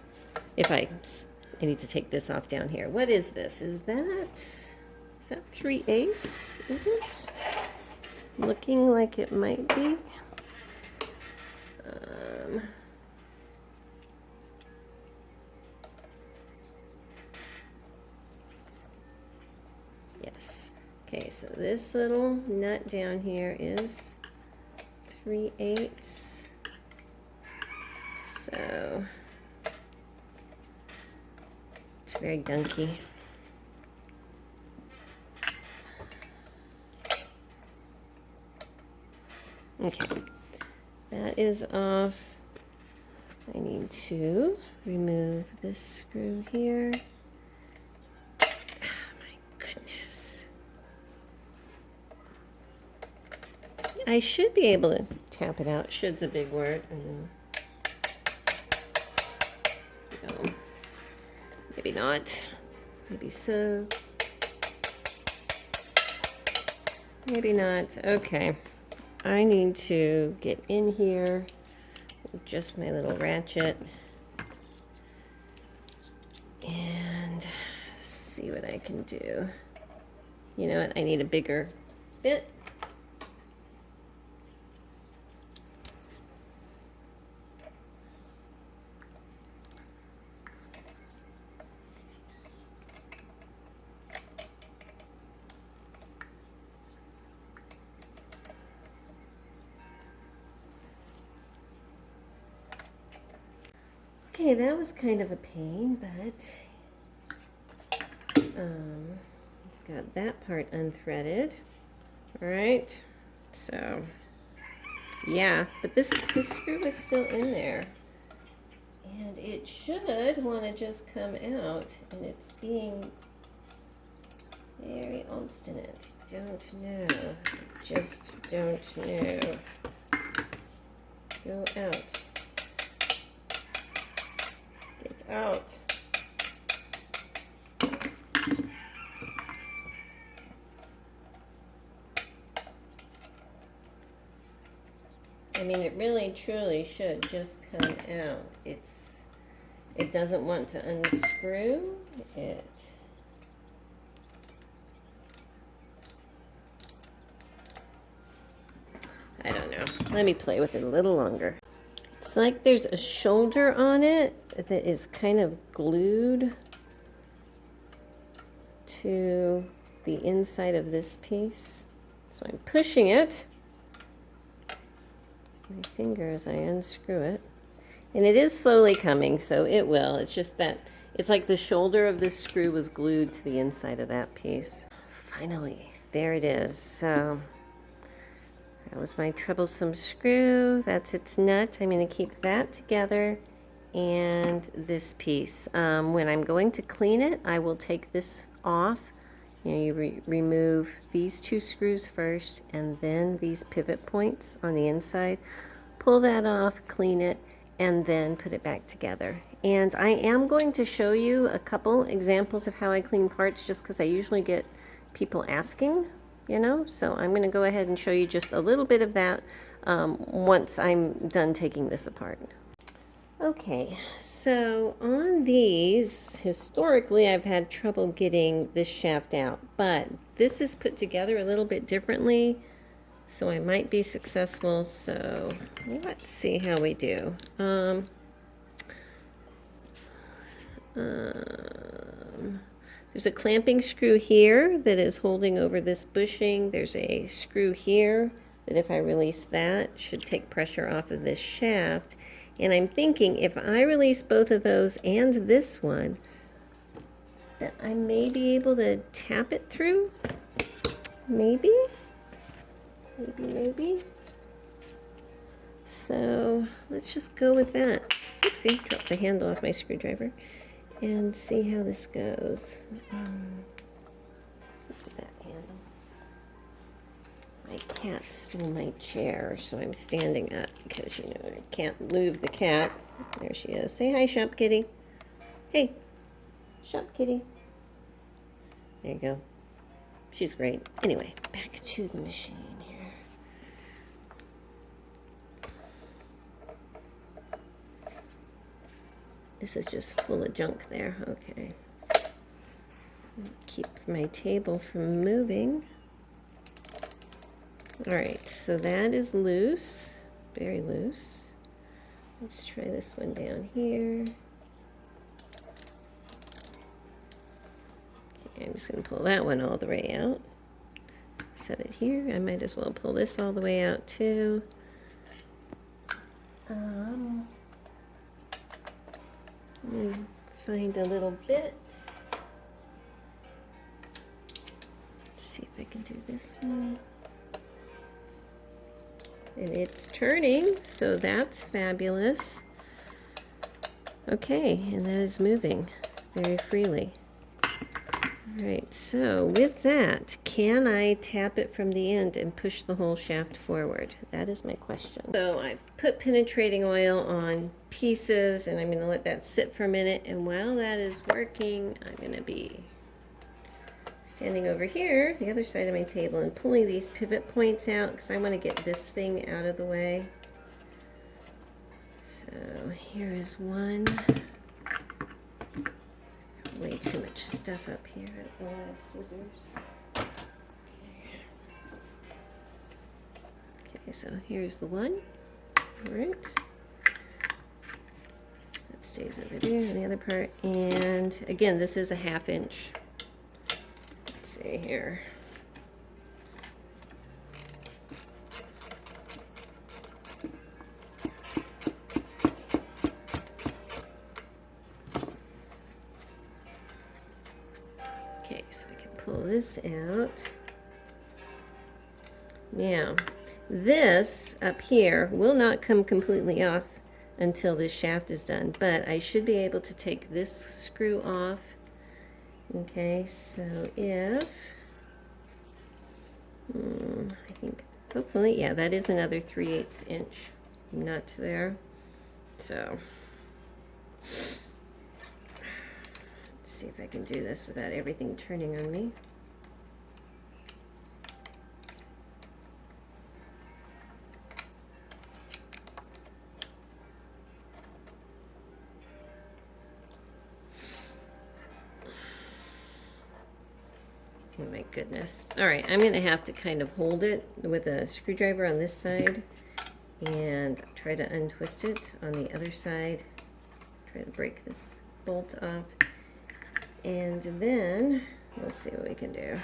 If I need to take this off down here. What is this? Is that 3/8? Is it? looking like it might be. Yes. Okay, so this little nut down here is 3/8. So it's very gunky. Okay, that is off. I need to remove this screw here. Oh, my goodness. I should be able to tap it out. Should's a big word. No. Maybe not. Maybe so. Maybe not. Okay. I need to get in here with just my little ratchet and see what I can do. You know what? I need a bigger bit. Okay, that was kind of a pain, but got that part unthreaded. All right, so yeah, but this screw is still in there, and it should want to just come out, and it's being very obstinate. Don't know, just don't know. Go out. Get out. I mean, it really truly should just come out. It doesn't want to unscrew it. I don't know. Let me play with it a little longer. It's like there's a shoulder on it that is kind of glued to the inside of this piece. So I'm pushing it, my finger, as I unscrew it. And it is slowly coming, so it will. It's just that it's like the shoulder of this screw was glued to the inside of that piece. Finally, there it is. So that was my troublesome screw. That's its nut. I'm going to keep that together and this piece. When I'm going to clean it, I will take this off. You know, you remove these two screws first and then these pivot points on the inside. Pull that off, clean it, and then put it back together. And I am going to show you a couple examples of how I clean parts just because I usually get people asking. You know, so I'm going to go ahead and show you just a little bit of that once I'm done taking this apart. Okay, so on these, historically I've had trouble getting this shaft out, but this is put together a little bit differently, so I might be successful. So let's see how we do. There's a clamping screw here that is holding over this bushing. There's a screw here that if I release that should take pressure off of this shaft. And I'm thinking if I release both of those and this one, that I may be able to tap it through. Maybe. So let's just go with that. Oopsie, dropped the handle off my screwdriver. And see how this goes. Look at that handle. My cat stole my chair, so I'm standing up because, you know, I can't move the cat. There she is. Say hi, Shop Kitty. Hey, Shop Kitty. There you go. She's great. Anyway, back to the machine here. This is just full of junk there. Okay. Keep my table from moving. All right, so that is loose, very loose. Let's try this one down here. Okay, I'm just going to pull that one all the way out. Set it here. I might as well pull this all the way out too. Find a little bit. Let's see if I can do this one. And it's turning, so that's fabulous. Okay, and that is moving very freely. All right, so with that, can I tap it from the end and push the whole shaft forward? That is my question. So I've put penetrating oil on pieces, and I'm going to let that sit for a minute. And while that is working, I'm going to be standing over here, the other side of my table, and pulling these pivot points out because I want to get this thing out of the way. So here is one. Way too much stuff up here. I don't have scissors. Okay, so here's the one. All right. That stays over there, the other part. And again, this is a 1/2 inch. Let's see here. Okay, so I can pull this out. Now, this up here will not come completely off until this shaft is done, but I should be able to take this screw off. Okay, so if, I think, hopefully, yeah, that is another 3/8 inch nut there. So, let's see if I can do this without everything turning on me. Oh my goodness. All right, I'm going to have to kind of hold it with a screwdriver on this side and try to untwist it on the other side. Try to break this bolt off. And then we'll see what we can do.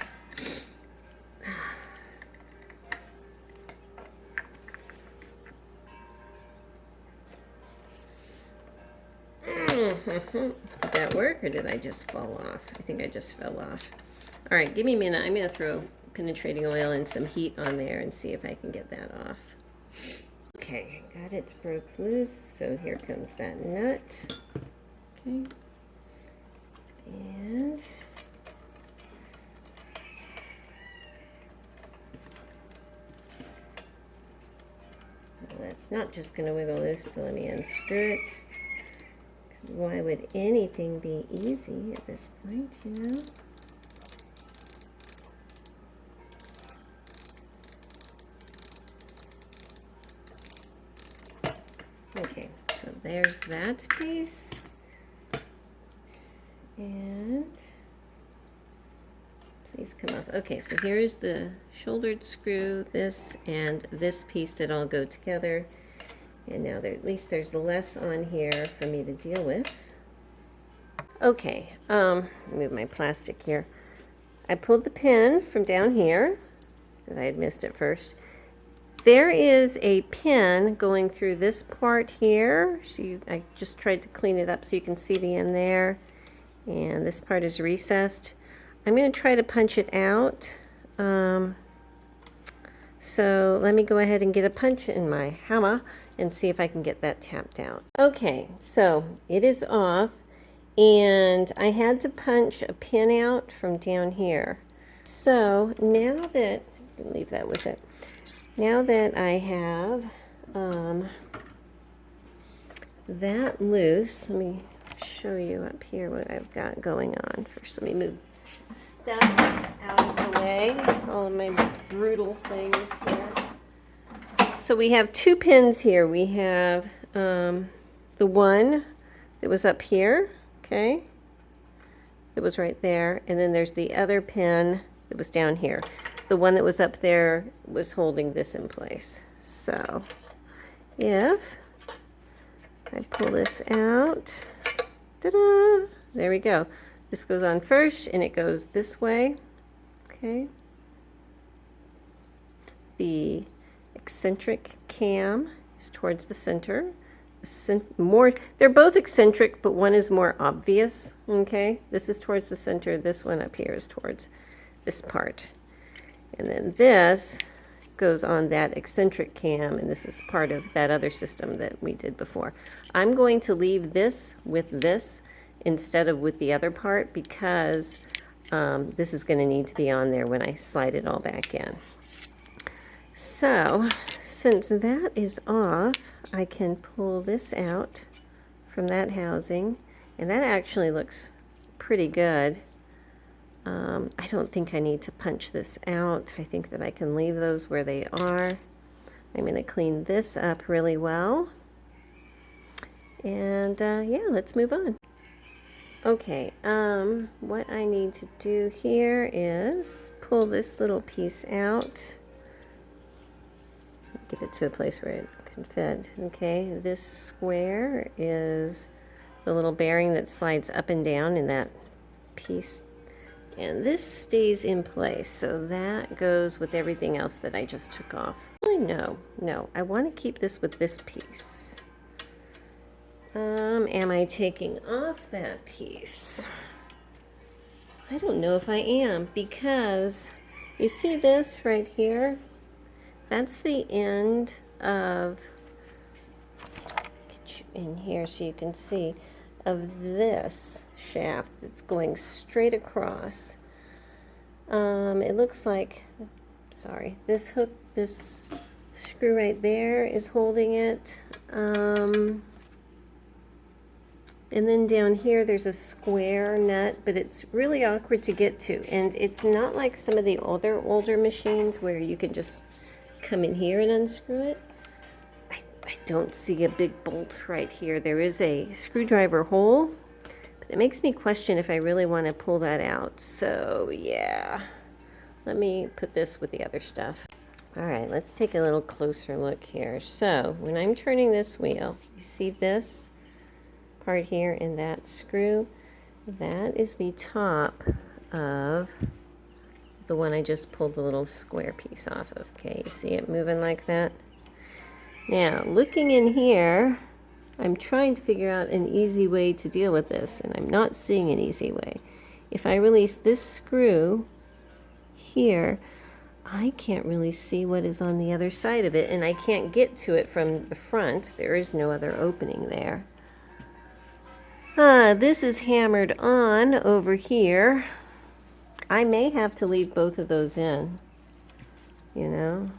Did that work, or did I just fall off? I think I just fell off. All right, give me a minute. I'm going to throw penetrating oil and some heat on there and see if I can get that off. Okay, got it broke loose, so here comes that nut. Okay. And well, that's not just going to wiggle loose, so let me unscrew it. Because why would anything be easy at this point, you know? Okay, so there's that piece. And please come off. Okay, so here's the shouldered screw, this and this piece that all go together. And now there, at least there's less on here for me to deal with. Okay, move my plastic here. I pulled the pin from down here that I had missed at first. There is a pin going through this part here. So I just tried to clean it up so you can see the end there. And this part is recessed. I'm going to try to punch it out. So let me go ahead and get a punch in my hammer and see if I can get that tapped out. Okay, so it is off. And I had to punch a pin out from down here. So now that, leave that with it. Now that I have that loose, let me show you up here what I've got going on. First, let me move stuff out of the way, all of my brutal things here. So we have two pins here. We have the one that was up here, okay, that was right there, and then there's the other pin that was down here. the one that was up there was holding this in place. So if I pull this out, ta-da, there we go. This goes on first and it goes this way. Okay. The eccentric cam is towards the center. They're both eccentric, but one is more obvious. Okay, this is towards the center. This one up here is towards this part. And then this goes on that eccentric cam, and this is part of that other system that we did before. I'm going to leave this with this instead of with the other part because this is going to need to be on there when I slide it all back in. So since that is off, I can pull this out from that housing, and that actually looks pretty good. I don't think I need to punch this out. I think that I can leave those where they are. I'm going to clean this up really well. And yeah, let's move on. Okay, what I need to do here is pull this little piece out. Get it to a place where it can fit. Okay, this square is the little bearing that slides up and down in that piece. And this stays in place, so that goes with everything else that I just took off. No, I want to keep this with this piece. Am I taking off that piece? I don't know if I am, because you see this right here? That's the end of, get you in here so you can see, of this shaft that's going straight across. It looks like, sorry, this hook, this screw right there is holding it. And then down here there's a square nut, but it's really awkward to get to. And it's not like some of the older machines where you can just come in here and unscrew it. I don't see a big bolt right here. There is a screwdriver hole, but it makes me question if I really want to pull that out. So yeah, let me put this with the other stuff. All right, let's take a little closer look here. So when I'm turning this wheel, you see this part here and that screw? That is the top of the one I just pulled the little square piece off of. Okay, you see it moving like that? Now, looking in here, I'm trying to figure out an easy way to deal with this, and I'm not seeing an easy way. If I release this screw here, I can't really see what is on the other side of it, and I can't get to it from the front. There is no other opening there. This is hammered on over here. I may have to leave both of those in, you know.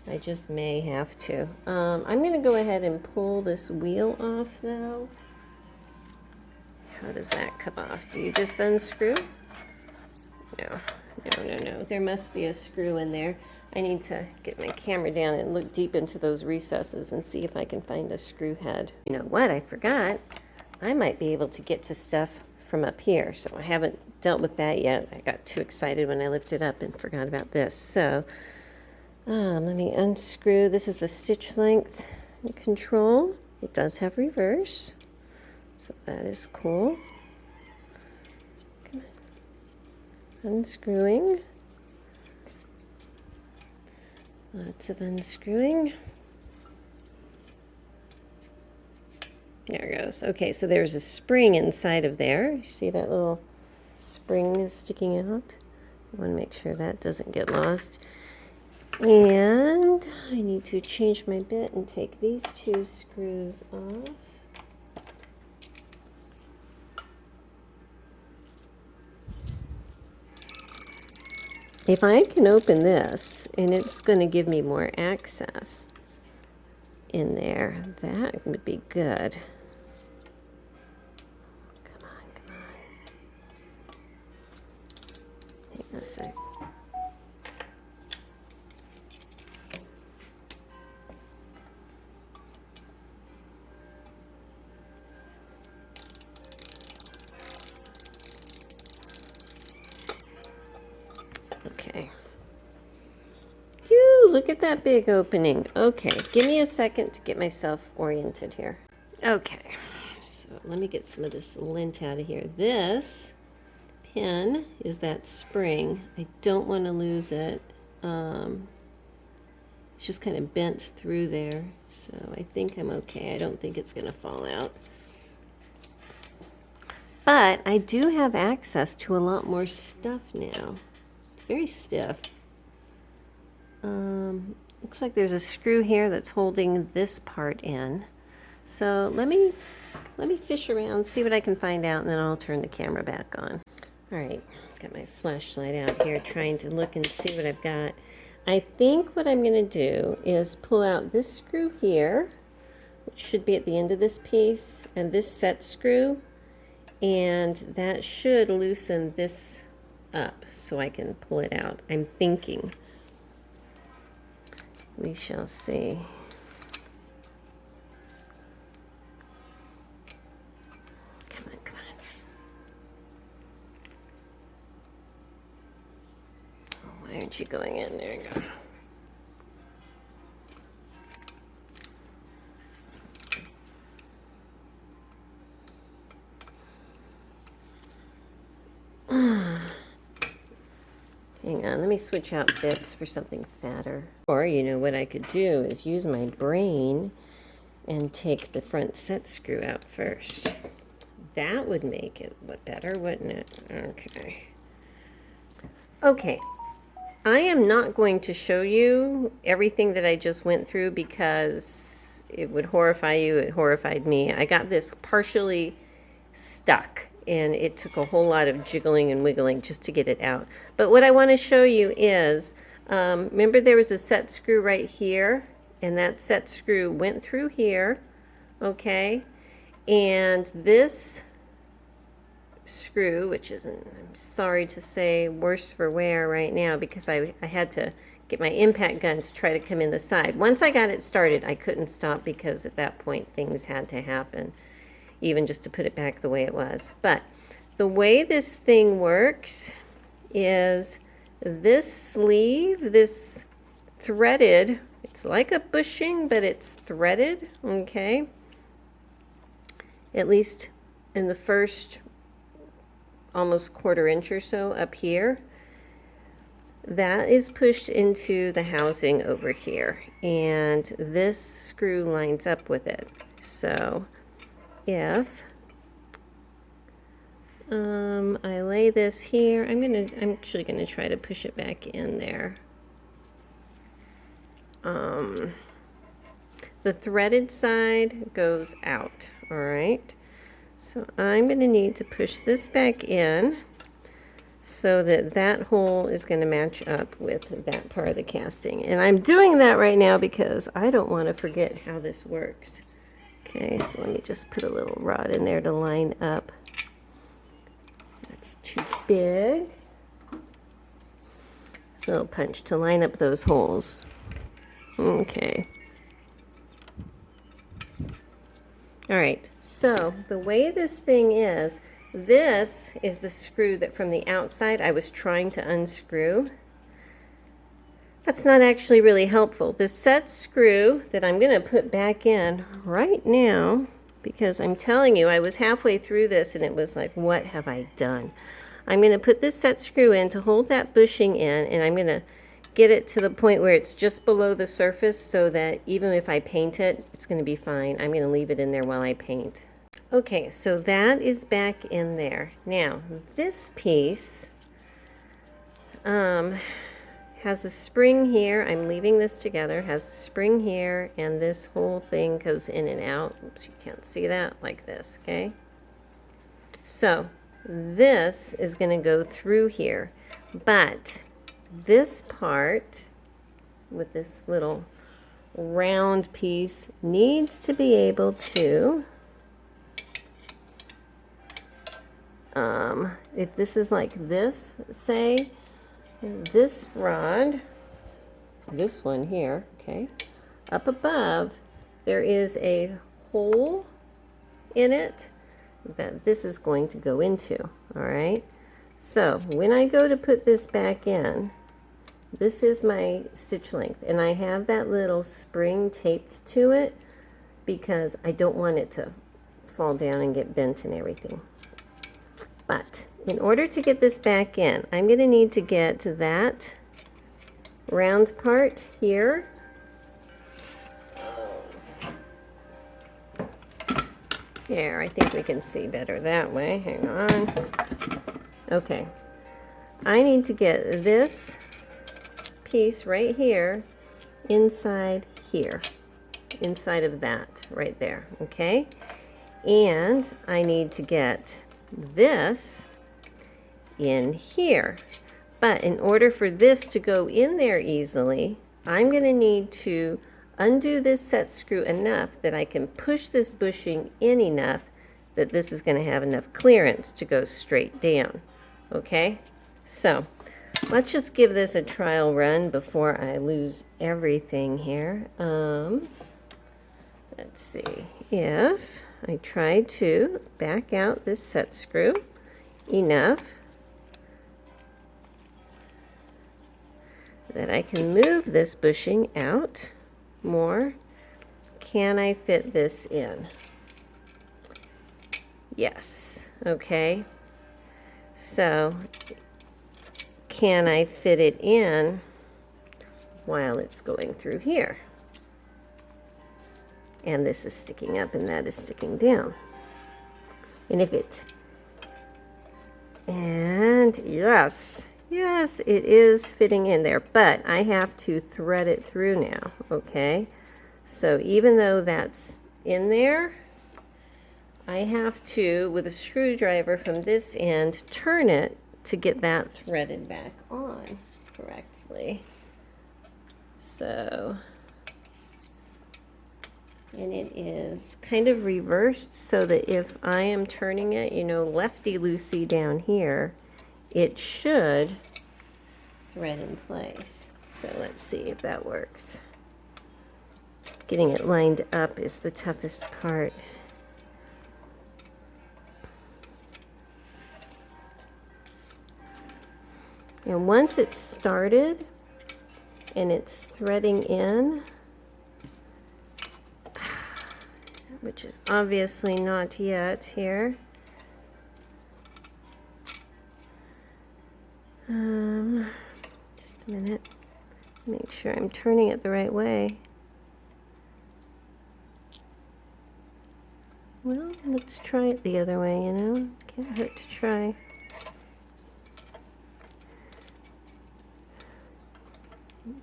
I just may have to. I'm going to go ahead and pull this wheel off, though. How does that come off? Do you just unscrew? No. There must be a screw in there. I need to get my camera down and look deep into those recesses and see if I can find a screw head. You know what? I forgot. I might be able to get to stuff from up here, so I haven't dealt with that yet. I got too excited when I lifted up and forgot about this. So let me unscrew. This is the stitch length control. It does have reverse, so that is cool. Come on. Unscrewing. Lots of unscrewing. There it goes. Okay, so there's a spring inside of there. You see that little spring sticking out? I want to make sure that doesn't get lost. And I need to change my bit and take these two screws off. If I can open this, and it's going to give me more access in there, that would be good. Come on. Hang on a sec. Okay. look at that big opening. Okay, give me a second to get myself oriented here. Okay, so let me get some of this lint out of here. This pin is that spring. I don't want to lose it. It's just kind of bent through there, so I think I'm okay. I don't think it's going to fall out. But I do have access to a lot more stuff now. It's very stiff. Looks like there's a screw here that's holding this part in. So let me fish around, see what I can find out, and then I'll turn the camera back on. All right, got my flashlight out here trying to look and see what I've got. I think what I'm going to do is pull out this screw here, which should be at the end of this piece, and this set screw, and that should loosen this up so I can pull it out. I'm thinking. We shall see. Come on, come on. Oh, why aren't you going in? There you go. Hang on, let me switch out bits for something fatter. Or, you know, what I could do is use my brain and take the front set screw out first. That would make it look better, wouldn't it? Okay. Okay. I am not going to show you everything that I just went through because it would horrify you. It horrified me. I got this partially stuck, and it took a whole lot of jiggling and wiggling just to get it out. But what I want to show you is, remember there was a set screw right here, and that set screw went through here, okay? And this screw, which is, I'm sorry to say, worse for wear right now because I had to get my impact gun to try to come in the side. Once I got it started, I couldn't stop because at that point things had to happen, even just to put it back the way it was. But the way this thing works is this sleeve, this threaded, it's like a bushing, but it's threaded, okay? At least in the first almost quarter inch or so up here. That is pushed into the housing over here, and this screw lines up with it. So if I lay this here, I'm actually gonna try to push it back in there. The threaded side goes out, all right? So I'm gonna need to push this back in so that that hole is gonna match up with that part of the casting. And I'm doing that right now because I don't wanna forget how this works. Okay, so let me just put a little rod in there to line up. That's too big. So punch to line up those holes. Okay. All right, so the way this thing is, this is the screw that from the outside I was trying to unscrew. That's not actually really helpful. The set screw that I'm going to put back in right now, because I'm telling you, I was halfway through this and it was like, what have I done? I'm going to put this set screw in to hold that bushing in, and I'm going to get it to the point where it's just below the surface so that even if I paint it, it's going to be fine. I'm going to leave it in there while I paint. Okay, so that is back in there. Now, this piece has a spring here. I'm leaving this together. Has a spring here, and this whole thing goes in and out. Oops, you can't see that, like this, okay? So this is going to go through here, but this part with this little round piece needs to be able to, if this is like this, say, this rod, this one here, okay, up above, there is a hole in it that this is going to go into, all right? So when I go to put this back in, This is my stitch length, and I have that little spring taped to it because I don't want it to fall down and get bent and everything. But in order to get this back in, I'm going to need to get to that round part here. Here, I think we can see better that way. Hang on. Okay. I need to get this piece right here inside here. Inside of that right there. Okay? And I need to get this in here. But in order for this to go in there easily, I'm going to need to undo this set screw enough that I can push this bushing in enough that this is going to have enough clearance to go straight down. Okay? So, let's just give this a trial run before I lose everything here. Let's see. If I try to back out this set screw enough that I can move this bushing out more, can I fit this in? Yes. Okay. So, can I fit it in while it's going through here? And this is sticking up and that is sticking down. And if it, and yes, yes, it is fitting in there, but I have to thread it through now, okay? So even though that's in there, I have to, with a screwdriver from this end, turn it to get that threaded back on correctly. So, and it is kind of reversed so that if I am turning it, you know, lefty-loosey down here, it should thread in place. So let's see if that works. Getting it lined up is the toughest part. And once it's started and it's threading in, which is obviously not yet here, just a minute, make sure I'm turning it the right way. Well, let's try it the other way, you know, can't hurt to try.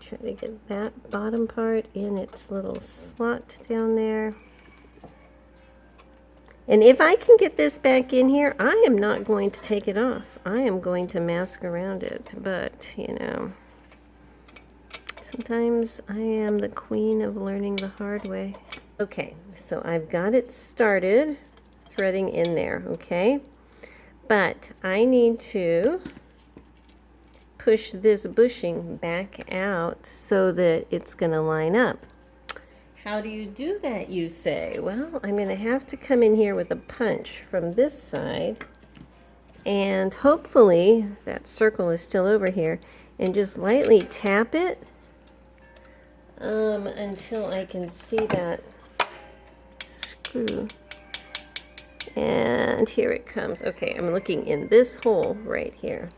Try to get that bottom part in its little slot down there. And if I can get this back in here, I am not going to take it off. I am going to mask around it. But, you know, sometimes I am the queen of learning the hard way. Okay, so I've got it started threading in there, okay? But I need to push this bushing back out so that it's going to line up. How do you do that, you say? Well, I'm going to have to come in here with a punch from this side, and hopefully that circle is still over here, and just lightly tap it until I can see that screw. And here it comes. Okay, I'm looking in this hole right here.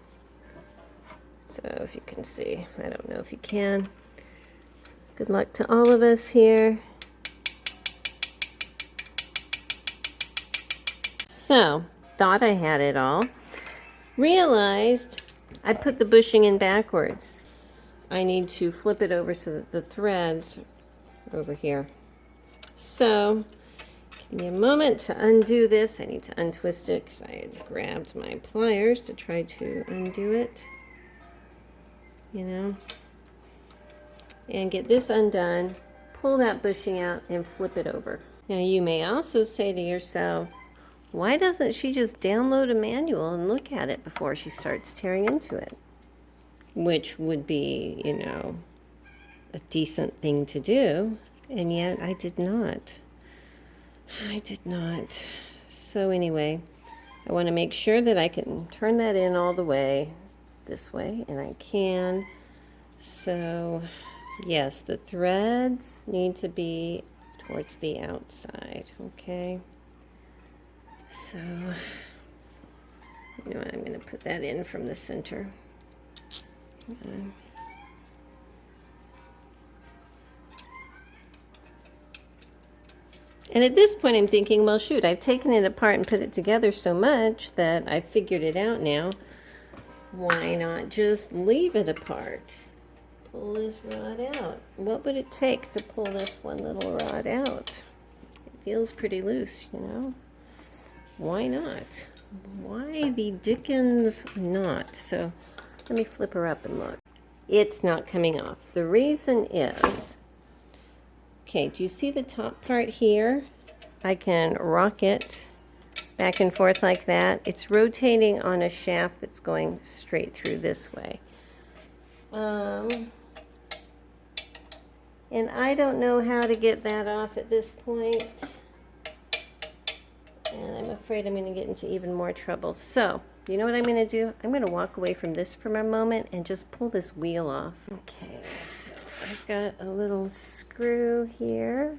So if you can see, I don't know if you can. Good luck to all of us here. So, thought I had it all. Realized I put the bushing in backwards. I need to flip it over so that the threads are over here. So, give me a moment to undo this. I need to untwist it because I had grabbed my pliers to try to undo it. You know, and get this undone, pull that bushing out, and flip it over. Now you may also say to yourself, why doesn't she just download a manual and look at it before she starts tearing into it? Which would be, you know, a decent thing to do, and yet I did not. I did not. So anyway, I want to make sure that I can turn that in all the way this way, and I can So yes, the threads need to be towards the outside, okay? So, you know what, I'm going to put that in from the center. Okay. And at this point I'm thinking, well shoot, I've taken it apart and put it together so much that I've figured it out now. Why not just leave it apart? Pull this rod out. What would it take to pull this one little rod out? It feels pretty loose, you know? Why not? Why the dickens not? So let me flip her up and look. It's not coming off. The reason is, okay, do you see the top part here? I can rock it back and forth like that. It's rotating on a shaft that's going straight through this way. And I don't know how to get that off at this point. And I'm afraid I'm going to get into even more trouble. So, you know what I'm going to do? I'm going to walk away from this for a moment and just pull this wheel off. Okay, so I've got a little screw here.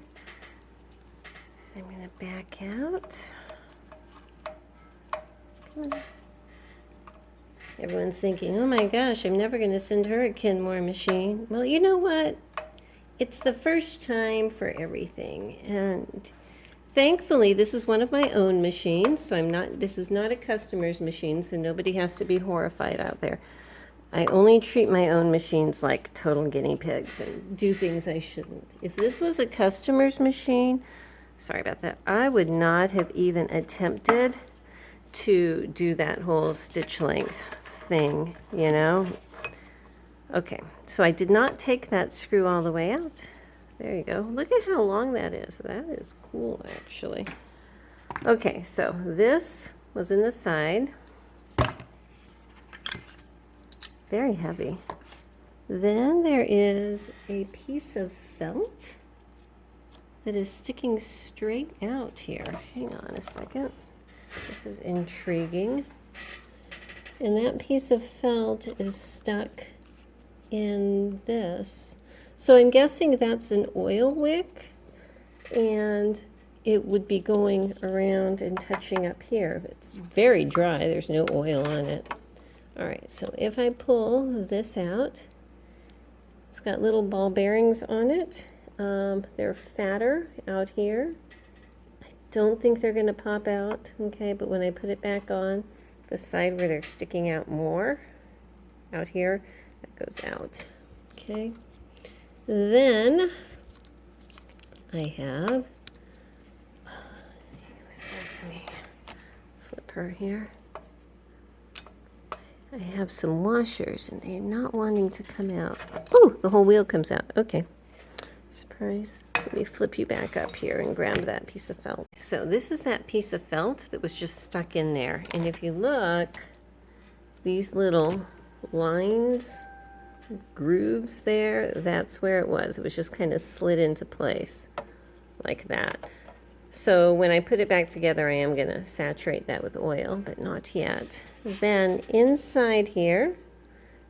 I'm going to back out. Come on. Everyone's thinking, oh my gosh, I'm never going to send her a Kenmore machine. Well, you know what? It's the first time for everything. And thankfully, this is one of my own machines, so this is not a customer's machine, so nobody has to be horrified out there. I only treat my own machines like total guinea pigs and do things I shouldn't. If this was a customer's machine, sorry about that, I would not have even attempted to do that whole stitch length thing, you know? Okay, so I did not take that screw all the way out. There you go. Look at how long that is. That is cool, actually. Okay, so this was in the side. Very heavy. Then there is a piece of felt that is sticking straight out here. Hang on a second. This is intriguing. And that piece of felt is stuck in this. So I'm guessing that's an oil wick, and it would be going around and touching up here. It's very dry. There's no oil on it. All right, so if I pull this out, it's got little ball bearings on it. They're fatter out here. I don't think they're going to pop out, okay, but when I put it back on, the side where they're sticking out more, out here, that goes out, okay. Then I have, let me flip her here. I have some washers and they're not wanting to come out. Oh, the whole wheel comes out. Okay. Surprise. Let me flip you back up here and grab that piece of felt. So this is that piece of felt that was just stuck in there. And if you look, these little lines, grooves there, that's where it was. It was just kind of slid into place like that. So when I put it back together, I am going to saturate that with oil, but not yet. Then inside here,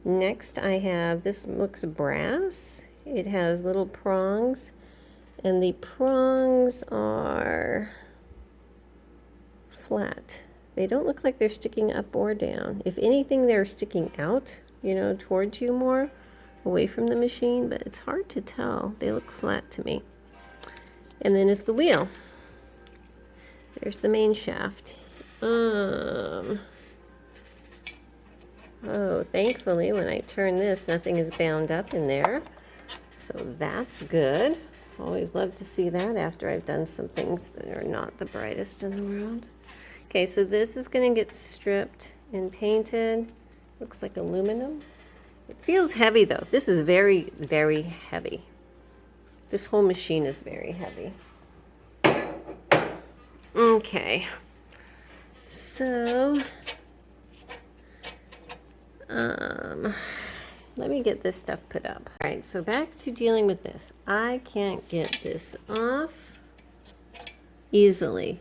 next I have, this looks brass. It has little prongs, and the prongs are flat. They don't look like they're sticking up or down. If anything, they're sticking out, you know, towards you more, away from the machine, but it's hard to tell. They look flat to me. And then is the wheel. There's the main shaft. Oh, thankfully, when I turn this, nothing is bound up in there. So that's good. Always love to see that after I've done some things that are not the brightest in the world. Okay, so this is going to get stripped and painted. Looks like aluminum. It feels heavy, though. This is very, very heavy. This whole machine is very heavy. Okay, so let me get this stuff put up. All right, so back to dealing with this. I can't get this off easily.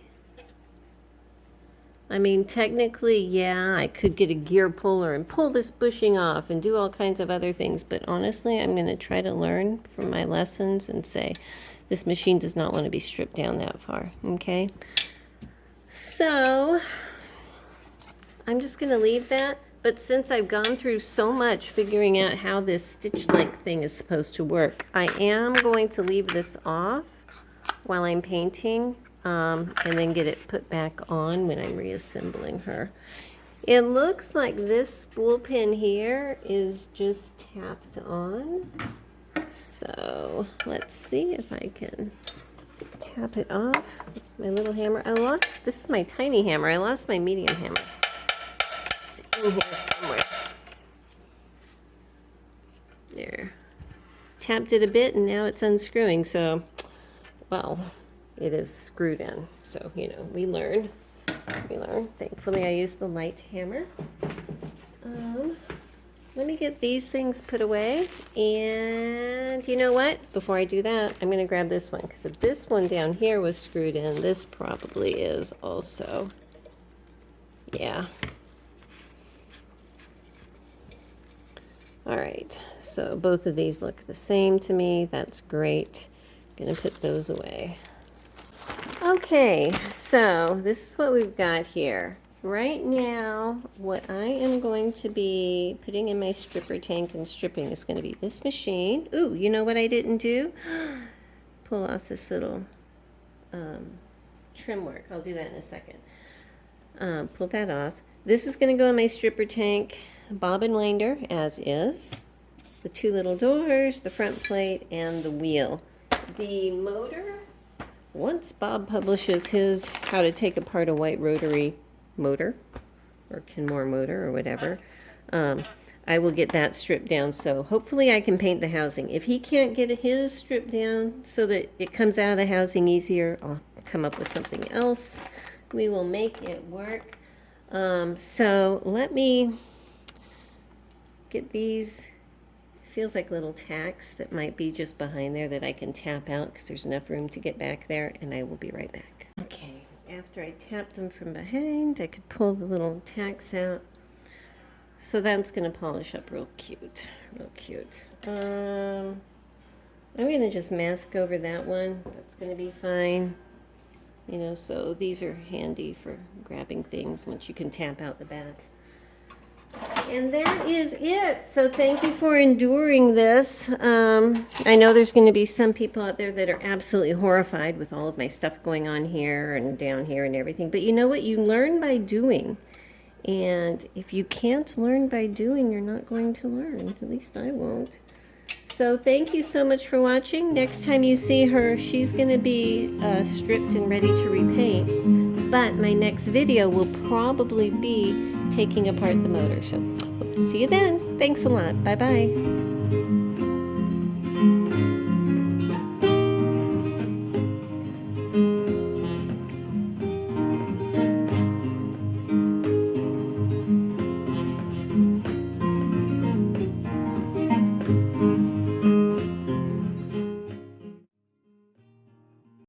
I mean, technically, yeah, I could get a gear puller and pull this bushing off and do all kinds of other things, but honestly, I'm going to try to learn from my lessons and say, this machine does not want to be stripped down that far, okay? So, I'm just going to leave that, but since I've gone through so much figuring out how this stitch length thing is supposed to work, I am going to leave this off while I'm painting. And then get it put back on when I'm reassembling her. It looks like this spool pin here is just tapped on. So let's see if I can tap it off with my little hammer. This is my tiny hammer. I lost my medium hammer. It's in here somewhere. There. Tapped it a bit and now it's unscrewing, so, well, it is screwed in. So, you know, we learn. Thankfully, I used the light hammer. Let me get these things put away. And you know what? Before I do that, I'm going to grab this one. Because if this one down here was screwed in, this probably is also. Yeah. All right. So both of these look the same to me. That's great. I'm going to put those away. Okay, so this is what we've got here. Right now, what I am going to be putting in my stripper tank and stripping is going to be this machine. Ooh, you know what I didn't do? Pull off this little trim work. I'll do that in a second. Pull that off. This is going to go in my stripper tank, bobbin winder, as is. The two little doors, the front plate, and the wheel. The motor, once Bob publishes his How to Take Apart a White Rotary motor, or Kenmore motor, or whatever, I will get that stripped down. So hopefully I can paint the housing. If he can't get his stripped down so that it comes out of the housing easier, I'll come up with something else. We will make it work. So let me get these. Feels like little tacks that might be just behind there that I can tap out because there's enough room to get back there, and I will be right back. Okay, after I tapped them from behind, I could pull the little tacks out. So that's going to polish up real cute, real cute. I'm going to just mask over that one. That's going to be fine. You know, so these are handy for grabbing things once you can tap out the back. And that is it. So thank you for enduring this. I know there's going to be some people out there that are absolutely horrified with all of my stuff going on here and down here and everything. But you know what? You learn by doing. And if you can't learn by doing, you're not going to learn. At least I won't. So thank you so much for watching. Next time you see her, she's going to be stripped and ready to repaint. But my next video will probably be taking apart the motor. So hope to see you then. Thanks a lot. Bye-bye.